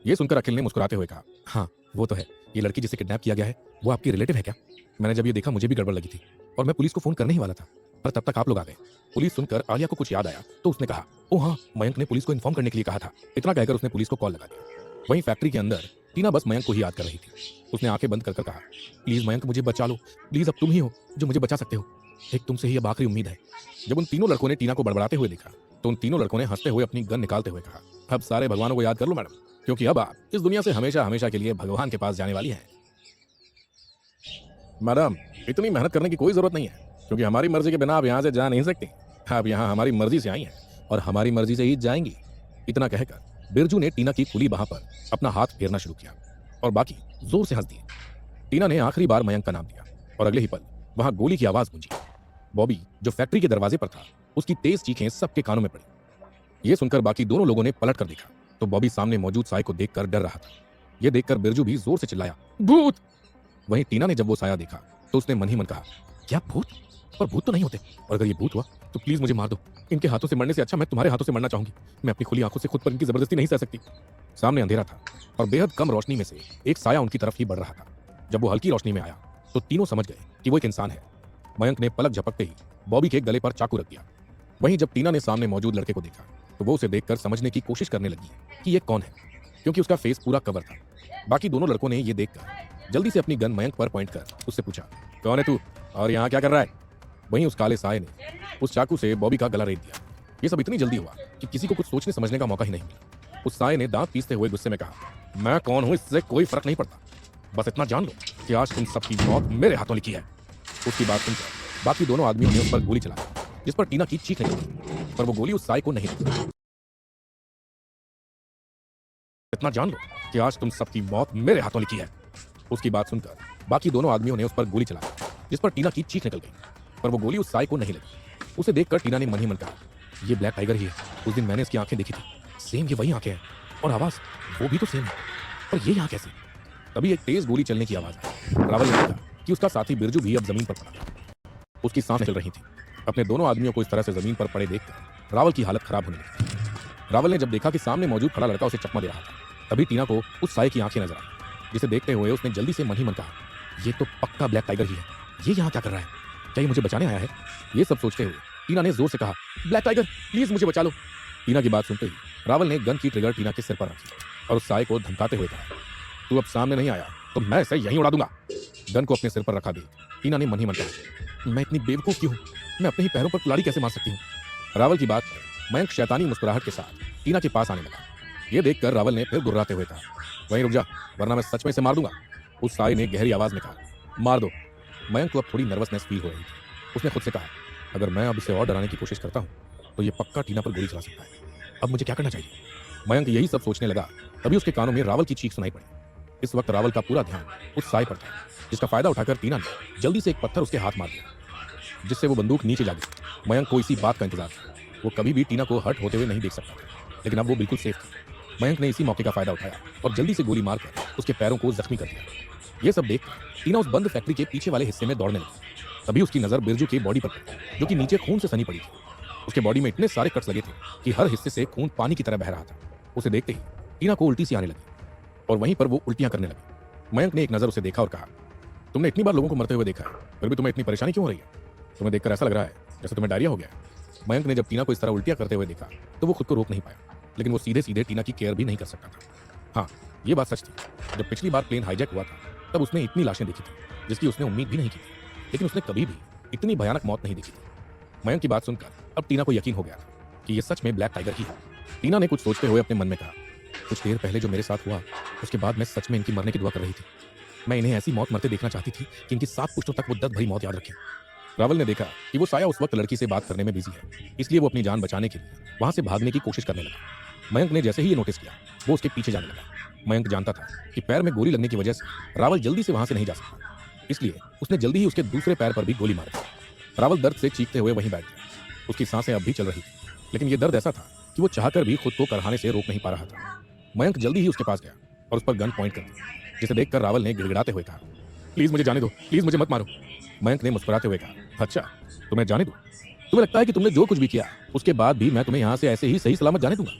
ये सुनकर अखिल ने मुस्कुराते हुए कहा, हाँ वो तो है। ये लड़की जिसे किडनैप किया गया है वो आपकी रिलेटिव है क्या? मैंने जब ये देखा मुझे भी गड़बड़ लगी थी और मैं पुलिस को फोन करने ही वाला था, पर तब तक आप लोग आ गए। पुलिस सुनकर आलिया को कुछ याद आया तो उसने कहा, ओ हाँ, मयंक ने पुलिस को इन्फॉर्म करने के लिए कहा था। इतना कहकर उसने पुलिस को कॉल लगा दिया। वहीं फैक्ट्री के अंदर टीना बस मयंक को ही याद कर रही थी। उसने आंखें बंद कर कहा, प्लीज मयंक मुझे बचा लो, प्लीज अब तुम ही हो जो मुझे बचा सकते हो। एक तुमसे ही अब आखिरी उम्मीद है। जब उन तीनों लड़कों ने टीना को बड़बड़ाते हुए देखा तो उन तीनों लड़कों ने हंसते हुए अपनी गन निकालते हुए कहा, अब सारे भगवानों को याद कर लो मैडम, क्योंकि अब आप इस दुनिया से हमेशा हमेशा के लिए भगवान के पास जाने वाली हैं। मैडम, इतनी मेहनत करने की कोई जरूरत नहीं है, क्योंकि हमारी मर्जी के बिना आप यहाँ से जा नहीं सकती। आप यहाँ हमारी मर्जी से आई हैं और हमारी मर्जी से ही जाएंगी। इतना कहकर बिरजू ने टीना की खुली बाह पर अपना हाथ फेरना शुरू किया और बाकी जोर से हंस दिए। टीना ने आखिरी बार मयंक का नाम लिया और अगले ही पल वहां गोली की आवाज गूंजी। बॉबी जो फैक्ट्री के दरवाजे पर था उसकी तेज चीखें सबके कानों में पड़ी। ये सुनकर बाकी दोनों लोगों ने पलट कर देखा तो बॉबी सामने मौजूद साय को देखकर डर रहा था। यह देखकर बिरजू भी जोर से चिल्लाया, भूत। वहीं टीना ने जब वो साया देखा तो उसने मन ही मन कहा, क्या भूत? पर भूत तो नहीं होते, और अगर ये भूत हुआ तो प्लीज मुझे मार दो। इनके हाथों से मरने से अच्छा मैं तुम्हारे हाथों से मरना चाहूंगी। मैं अपनी खुली आंखों से खुद पर इनकी जबरदस्ती नहीं सह सकती। सामने अंधेरा था और बेहद कम रोशनी में से एक साया उनकी तरफ ही बढ़ रहा था। जब वो हल्की रोशनी में आया तो तीनों समझ गए कि वो एक इंसान है। मयंक ने पलक झपकते ही बॉबी के गले पर चाकू रख दिया। वहीं जब टीना ने सामने मौजूद लड़के को देखा तो वो उसे देखकर समझने की कोशिश करने लगी कि ये कौन है, क्योंकि उसका फेस पूरा कवर था। बाकी दोनों लड़कों ने ये देखकर जल्दी से अपनी गन मयंक पर पॉइंट कर उससे पूछा, कौन है तू और यहाँ क्या कर रहा है? वहीं उस काले साये ने उस चाकू से बॉबी का गला रेत दिया। ये सब इतनी जल्दी हुआ कि किसी को कुछ सोचने समझने का मौका ही नहीं मिला। उस साये ने दांत पीसते हुए गुस्से में कहा, मैं कौन हूं इससे कोई फर्क नहीं पड़ता, बस इतना जान लो कि आज तुम सबकी मौत मेरे हाथों लिखी है। उसकी बात सुनकर बाकी दोनों आदमियों ने उस पर गोली चलाई, जिस पर टीना की चीख निकली, पर वो गोली उस साये को नहीं लगी। इतना जान लो कि आज तुम सबकी मौत मेरे हाथों लिखी है। उसकी बात सुनकर बाकी दोनों आदमियों ने उस पर गोली चलाई, जिस पर टीना की चीख निकल गई, पर वो गोली उस साये को नहीं लगी। उसे देखकर टीना ने मन ही मन कहा, ये ब्लैक टाइगर ही है। उस दिन मैंने इसकी आंखें देखी थी, सेम ये वही आंखें हैं और आवाज वो भी तो सेम है, पर ये यहाँ कैसे? तभी एक तेज गोली चलने की आवाज आई। रावल ने देखा कि उसका साथी बिरजू भी अब जमीन पर पड़ा था। उसकी सांसें चल रही थी। अपने दोनों आदमियों को इस तरह से जमीन पर पड़े देखकर रावल की हालत खराब होने लगी। रावल ने जब देखा कि सामने मौजूद खड़ा लड़का उसे चकमा दे रहा था, तभी टीना को उस साये की आंखें नजर आई, जिसे देखते हुए उसने जल्दी से मन ही मन कहा, ये तो पक्का ब्लैक टाइगर ही है। ये यहाँ क्या कर रहा है? क्या ये मुझे बचाने आया है? ये सब सोचते हुए टीना ने जोर से कहा, ब्लैक टाइगर प्लीज मुझे बचा लो। टीना की बात सुनते ही रावल ने गन की ट्रिगर टीना के सिर पर रखी और उस साये को धमकाते हुए कहा, तू अब सामने नहीं आया तो मैं इसे यहीं उड़ा दूंगा। गन को अपने सिर पर रखा दी टीना ने मन ही मन कहा, मैं इतनी बेवकूफ क्यों हूं? मैं अपने ही पैरों पर कुल्हाड़ी कैसे मार सकती हूँ? रावल की बात पर मयंक शैतानी मुस्कुराहट के साथ टीना के पास आने लगा। ये देखकर रावल ने फिर गुर्राते हुए कहा, वहीं रुक जा, वरना मैं सच में इसे मार दूंगा। उस साये ने गहरी आवाज में कहा, मार दो। मयंक को अब थोड़ी नर्वसनेस फील हो रही थी। उसने खुद से कहा, अगर मैं अब इसे और डराने की कोशिश करता हूँ तो ये पक्का टीना पर गोली चला सकता है। अब मुझे क्या करना चाहिए? मयंक यही सब सोचने लगा, तभी उसके कानों में रावल की चीख सुनाई पड़ी। इस वक्त रावल का पूरा ध्यान उस साये पर था, जिसका फायदा उठाकर टीना ने जल्दी से एक पत्थर उसके हाथ मार दिया, जिससे वो बंदूक नीचे जा गई। मयंक को इसी बात का इंतजार था। वो कभी भी टीना को हर्ट होते हुए नहीं देख सकता था, लेकिन अब वो बिल्कुल सेफ थी। मयंक ने इसी मौके का फायदा उठाया और जल्दी से गोली मारकर उसके पैरों को जख्मी कर दिया। ये सब देख टीना उस बंद फैक्ट्री के पीछे वाले हिस्से में दौड़ने लगी। तभी उसकी नजर बिरजू की बॉडी पर पड़ी, जो कि नीचे खून से सनी पड़ी थी। उसके बॉडी में इतने सारे कट्स लगे थे कि हर हिस्से से खून पानी की तरह बह रहा था। उसे देखते ही टीना को उल्टी सी आने लगी और वहीं पर वो उल्टियां करने लगी। मयंक ने एक नजर उसे देखा और कहा, तुमने इतनी बार लोगों को मरते हुए देखा है, फिर भी तुम्हें इतनी परेशानी क्यों हो रही है? तुम्हें देखकर ऐसा लग रहा है जैसे तुम्हें डायरिया हो गया है। मयंक ने जब टीना को इस तरह उल्टियां करते हुए देखा तो वो खुद को रोक नहीं पाया, लेकिन वो सीधे सीधे टीना की केयर भी नहीं कर सकता था। हाँ, ये बात सच थी, जब पिछली बार प्लेन हाईजैक हुआ था तब उसने इतनी लाशें देखी थी जिसकी उसने उम्मीद भी नहीं की थी, लेकिन उसने कभी भी इतनी भयानक मौत नहीं देखी थी। मयंक की बात सुनकर अब टीना को यकीन हो गया था कि ये सच में ब्लैक टाइगर ही है। टीना ने कुछ सोचते हुए अपने मन में कहा, कुछ देर पहले जो मेरे साथ हुआ उसके बाद मैं सच में इनकी मरने की दुआ कर रही थी। मैं इन्हें ऐसी मौत मरते देखना चाहती थी कि इनकी 7 पुश्तों तक वो दर्द भरी मौत याद रखें। रावल ने देखा कि वो साया उस वक्त लड़की से बात करने में बिजी है, इसलिए वो अपनी जान बचाने के लिए वहां से भागने की कोशिश करने लगा। मयंक ने जैसे ही ये नोटिस किया वो उसके पीछे जाने लगा। मयंक जानता था कि पैर में गोली लगने की वजह से रावल जल्दी से वहां से नहीं जा सकता, इसलिए उसने जल्दी ही उसके दूसरे पैर पर भी गोली मार दी। रावल दर्द से चीखते हुए वहीं बैठ गया। उसकी सांसें अब भी चल रही थी, लेकिन ये दर्द ऐसा था कि वो चाहकर भी खुद को करहाने से रोक नहीं पा रहा था। मयंक जल्दी ही उसके पास गया और उस पर गन पॉइंट कर दी, जिसे देखकर रावल ने गिड़गिड़ाते हुए कहा, प्लीज मुझे जाने दो, प्लीज मुझे मत मारो। मयंक ने मुस्कुराते हुए कहा, अच्छा तुम्हें जाने दो? तुम्हें लगता है कि तुमने जो कुछ भी किया उसके बाद भी मैं तुम्हें यहाँ से ऐसे ही सही सलामत जाने दूंगा?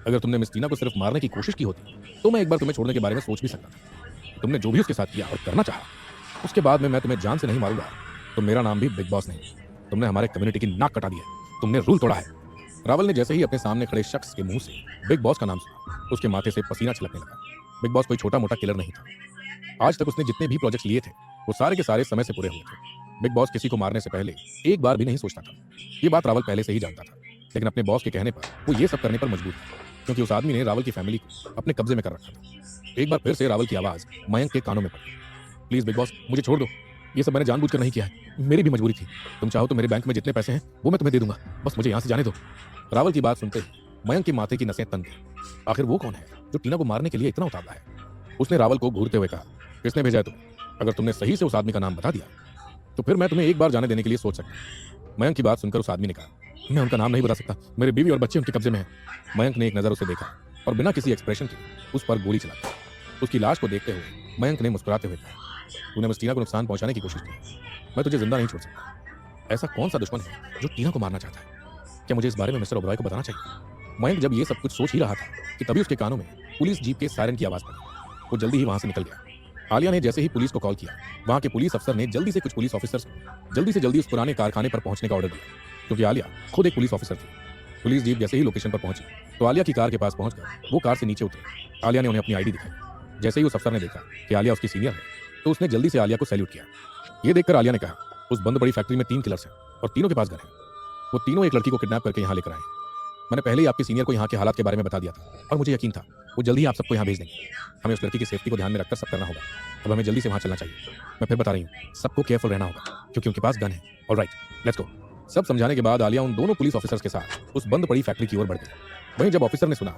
अगर तुमने मिस टीना को सिर्फ मारने की कोशिश की होती तो मैं एक बार तुम्हें छोड़ने के बारे में सोच भी सकता था। तुमने जो भी उसके साथ किया और करना चाहा, उसके बाद में मैं तुम्हें जान से नहीं मारूंगा तो मेरा नाम भी बिग बॉस नहीं। तुमने हमारे कम्युनिटी की नाक कटा दी है, तुमने रूल तोड़ा है। रावल ने जैसे ही अपने सामने खड़े शख्स के मुंह से बिग बॉस का नाम सुना, उसके माथे से पसीना छलकने लगा। बिग बॉस कोई छोटा मोटा किलर नहीं था। आज तक उसने जितने भी प्रोजेक्ट लिए थे वो सारे के सारे समय से पूरे हुए थे। बिग बॉस किसी को मारने से पहले एक बार भी नहीं सोचता था। ये बात रावल पहले से ही जानता था, लेकिन अपने बॉस के कहने पर वो ये सब करने पर मजबूर था, क्योंकि उस आदमी ने रावल की फैमिली को अपने कब्जे में कर रखा था। एक बार फिर से रावल की आवाज मयंक के कानों में पड़ी, प्लीज बिग बॉस मुझे छोड़ दो, ये सब मैंने जानबूझकर नहीं किया है, मेरी भी मजबूरी थी। तुम चाहो तो मेरे बैंक में जितने पैसे हैं वो मैं तुम्हें दे दूंगा, बस मुझे यहाँ से जाने दो। रावल की बात सुनते ही मयंक के माथे की नसें तन गई। आखिर वो कौन है जो टीना को मारने के लिए इतना उतावला है? उसने रावल को घूरते हुए कहा, किसने भेजा है तुम्हें? अगर तुमने सही से उस आदमी का नाम बता दिया तो फिर मैं तुम्हें एक बार जाने देने के लिए सोच सकता। मयंक की बात सुनकर उस आदमी ने कहा, मैं उनका नाम नहीं बता सकता, मेरी बीवी और बच्चे उनके कब्जे में हैं। मयंक ने एक नजर उसे देखा और बिना किसी एक्सप्रेशन के उस पर गोली चला दी। उसकी लाश को देखते हुए मयंक ने मुस्कुराते हुए कहा, तूने बस टीना को नुकसान पहुंचाने की कोशिश की, मैं तुझे जिंदा नहीं छोड़ सकता। ऐसा कौन सा दुश्मन है जो टीना को मारना चाहता है? क्या मुझे इस बारे में मिस्टर ओबरॉय को बताना चाहिए? मयंक जब ये सब कुछ सोच ही रहा था कि तभी उसके कानों में पुलिस जीप के सायरन की आवाज पड़ी। वो जल्दी ही वहां से निकल गया। आलिया ने जैसे ही पुलिस को कॉल किया, वहां के पुलिस अफसर ने जल्दी से कुछ पुलिस ऑफिसर्स को जल्दी से जल्दी उस पुराने कारखाने पर पहुंचने का ऑर्डर दिया, क्योंकि आलिया खुद एक पुलिस ऑफिसर थी। पुलिस जीप जैसे ही लोकेशन पर पहुंची तो आलिया की कार के पास पहुंचकर वो कार से नीचे उतरी। आलिया ने उन्हें अपनी आईडी दिखाई। जैसे ही उस अफसर ने देखा कि आलिया उसकी सीनियर है तो उसने जल्दी से आलिया को सैल्यूट किया। ये देखकर आलिया ने कहा, उस बंद पड़ी फैक्ट्री में 3 किलर्स हैं और तीनों के पास गन है। वो तीनों एक लड़की को किडनैप करके यहाँ लेकर आए। मैंने पहले ही आपके सीनियर को यहाँ के हालात के बारे में बता दिया था और मुझे यकीन था वो जल्दी ही आप सबको यहाँ भेज देंगे। हमें उस लड़की की सेफ्टी को ध्यान में रखकर सब करना होगा। अब हमें जल्दी से वहाँ चलना चाहिए। मैं फिर बता रही हूँ, सबको केयरफुल रहना होगा क्योंकि उनके पास गन है। Alright, let's go. सब समझाने के बाद आलिया उन दोनों पुलिस ऑफिसर्स के साथ उस बंद पड़ी फैक्ट्री की ओर बढ़ गई। वहीं जब ऑफिसर ने सुना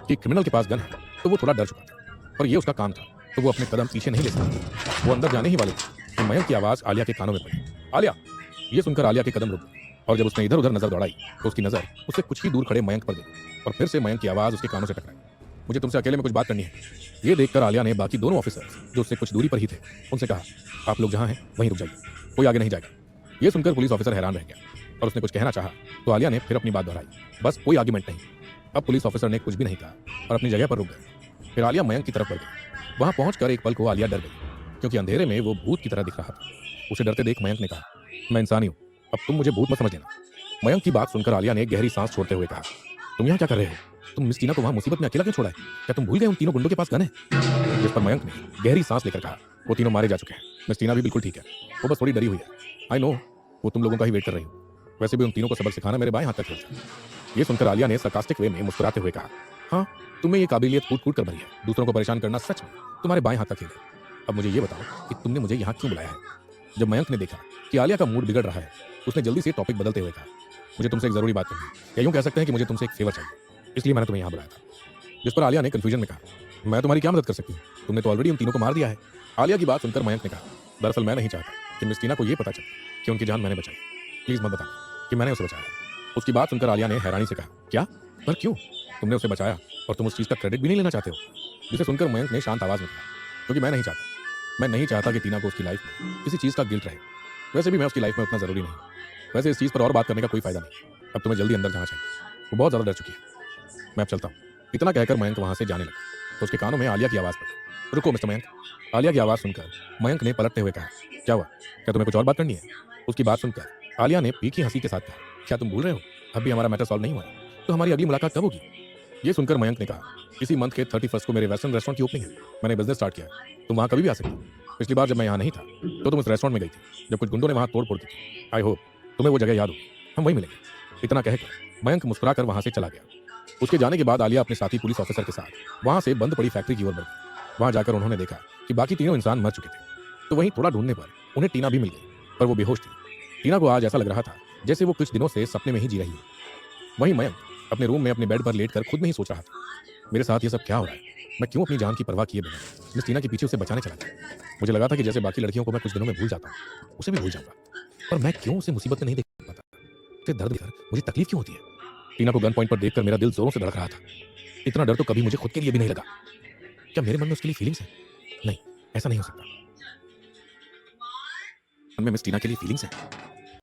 कि क्रिमिनल के पास गन है तो वो थोड़ा डर चुका था, और ये उसका काम था, तो वो अपने कदम पीछे नहीं ले सकता। वो अंदर जाने ही वाले थे कि मयंक की आवाज आलिया के कानों में पड़ी, आलिया। ये सुनकर आलिया के कदम रुक गए और जब उसने इधर उधर नजर दौड़ाई तो उसकी नजर उससे कुछ ही दूर खड़े मयंक पर गई और फिर से मयंक की आवाज उसके कानों से टकराई, मुझे तुमसे अकेले में कुछ बात करनी है। ये देखकर आलिया ने बाकी दोनों ऑफिसर्स जो उससे कुछ दूरी पर ही थे उनसे कहा, आप लोग जहाँ हैं वहीं रुक जाइए, कोई आगे नहीं जाएगा। ये सुनकर पुलिस ऑफिसर हैरान रह गया और उसने कुछ कहना चाहा तो आलिया ने फिर अपनी बात दोहराई, बस कोई आर्गुमेंट नहीं। अब पुलिस ऑफिसर ने कुछ भी नहीं कहा और अपनी जगह पर रुक गए। फिर आलिया मयंक की तरफ बढ़ गई। वहां पहुंचकर एक पल को आलिया डर गई, क्योंकि अंधेरे में वो भूत की तरह दिख रहा था। उसे डरते देख मयंक ने कहा, मैं इंसान ही हूं, अब तुम मुझे भूत मत समझ लेना। मयंक की बात सुनकर आलिया ने गहरी सांस छोड़ते हुए कहा, तुम यहाँ क्या कर रहे हो? तुम मिस टीना को वहां मुसीबत में अकेला क्यों छोड़ा है? क्या तुम भूल गए उन तीनों गुंडों के पास गन है? जिस पर मयंक ने गहरी सांस लेकर कहा, वो तीनों मारे जा चुके हैं, मिस टीना भी बिल्कुल ठीक है, वो बस थोड़ी डरी हुई है। आई नो, वो तुम लोगों का ही वेट कर रही हूँ। वैसे भी उन तीनों को सबक सिखाना मेरे बाएं हाथ का खेल था। ये सुनकर आलिया ने sarcastic वे में मुस्कुराते हुए कहा, हाँ, तुम्हें ये काबिलियत कूट कूट कर भरी है, दूसरों को परेशान करना सच में तुम्हारे बाएं हाथ का खेल है। अब मुझे ये बताओ कि तुमने मुझे यहाँ क्यों बुलाया है? जब मयंक ने देखा कि आलिया का मूड बिगड़ रहा है, उसने जल्दी से टॉपिक बदलते हुए कहा, मुझे तुमसे एक जरूरी बात करनी है, या यूं कह सकते हैं कि मुझे तुमसे एक फेवर चाहिए, इसलिए मैंने तुम्हें यहाँ बुलाया था। जिस पर आलिया ने कंफ्यूजन में कहा, मैं तुम्हारी क्या मदद कर सकती हूँ? तुमने तो ऑलरेडी उन तीनों को मार दिया है। आलिया की बात सुनकर मयंक ने कहा, दरअसल मैं नहीं चाहता कि मिस टीना को ये पता चले कि उनकी जान मैंने बचाई। प्लीज मत बताना कि मैंने उसे बचाया। उसकी बात सुनकर आलिया ने हैरानी से कहा, क्या? पर क्यों? तुमने उसे बचाया और तुम उस चीज़ का क्रेडिट भी नहीं लेना चाहते हो। जिसे सुनकर मयंक ने शांत आवाज़ में कहा, क्योंकि मैं नहीं चाहता। मैं नहीं चाहता कि टीना को उसकी लाइफ में किसी चीज़ का गिल्ट रहे। वैसे भी मैं उसकी लाइफ में उतना ज़रूरी नहीं हूँ। वैसे इस चीज़ पर और बात करने का कोई फ़ायदा नहीं। अब तुम्हें जल्दी अंदर जाना चाहिए। वो बहुत ज़्यादा डर चुकी है। मैं अब चलता हूँ। इतना कहकर मयंक वहाँ से जाने लगा तो उसके कानों में आलिया की आवाज़ पड़ी। रुको मिस्टर मयंक। आलिया की आवाज़ सुनकर मयंक ने पलटते हुए कहा, क्या हुआ? क्या तुम्हें कुछ और बात करनी है? उसकी बात सुनकर आलिया ने तीखी हंसी के साथ कहा, क्या तुम भूल रहे हो अब भी हमारा मैटर सॉल्व नहीं हुआ है? तो हमारी अगली मुलाकात कब होगी? ये सुनकर मयंक ने कहा, इसी मंथ के 31 को मेरे वेस्टर्न रेस्टोरेंट की ओपनिंग है। मैंने बिजनेस स्टार्ट किया है। तुम वहाँ कभी भी आ सकती हो। पिछली बार जब मैं यहाँ नहीं था तो तुम उस रेस्टोरेंट में गई थी जब कुछ गुंडों ने वहाँ तोड़ फोड़ की थी। आई होप तुम्हें वो जगह याद होगी। हम वहीं मिलेंगे। इतना कहकर मयंक मुस्कुराकर वहाँ से चला गया। उसके जाने के बाद आलिया अपने साथी पुलिस ऑफिसर के साथ वहाँ से बंद पड़ी फैक्ट्री की ओर बढ़ गई। वहाँ जाकर उन्होंने देखा कि बाकी तीनों इंसान मर चुके थे। तो वहीं थोड़ा ढूंढने पर उन्हें टीना भी मिल गई, पर वो बेहोश थी। टीना को आज ऐसा लग रहा था जैसे वो कुछ दिनों से सपने में ही जी रही है। वहीं मयंक अपने रूम में अपने बेड पर लेटकर खुद में ही सोच रहा था, मेरे साथ ये सब क्या हो रहा है? मैं क्यों अपनी जान की परवाह किए बिना मिस टीना के पीछे उसे बचाने चला गया? मुझे लगा था कि जैसे बाकी लड़कियों को मैं कुछ दिनों में भूल जाता हूँ, उसे भी भूल जाऊंगा। पर मैं क्यों उसे मुसीबत में नहीं देख पाता? उसे दर्द देखकर मुझे तकलीफ क्यों होती है? टीना को गन पॉइंट पर देखकर मेरा दिल जोरों से धड़क रहा था। इतना डर तो कभी मुझे खुद के लिए भी नहीं लगा। क्या मेरे मन में उसके लिए फीलिंग्स है? नहीं, ऐसा नहीं हो सकता। मन में मिस टीना के लिए फीलिंग्स है।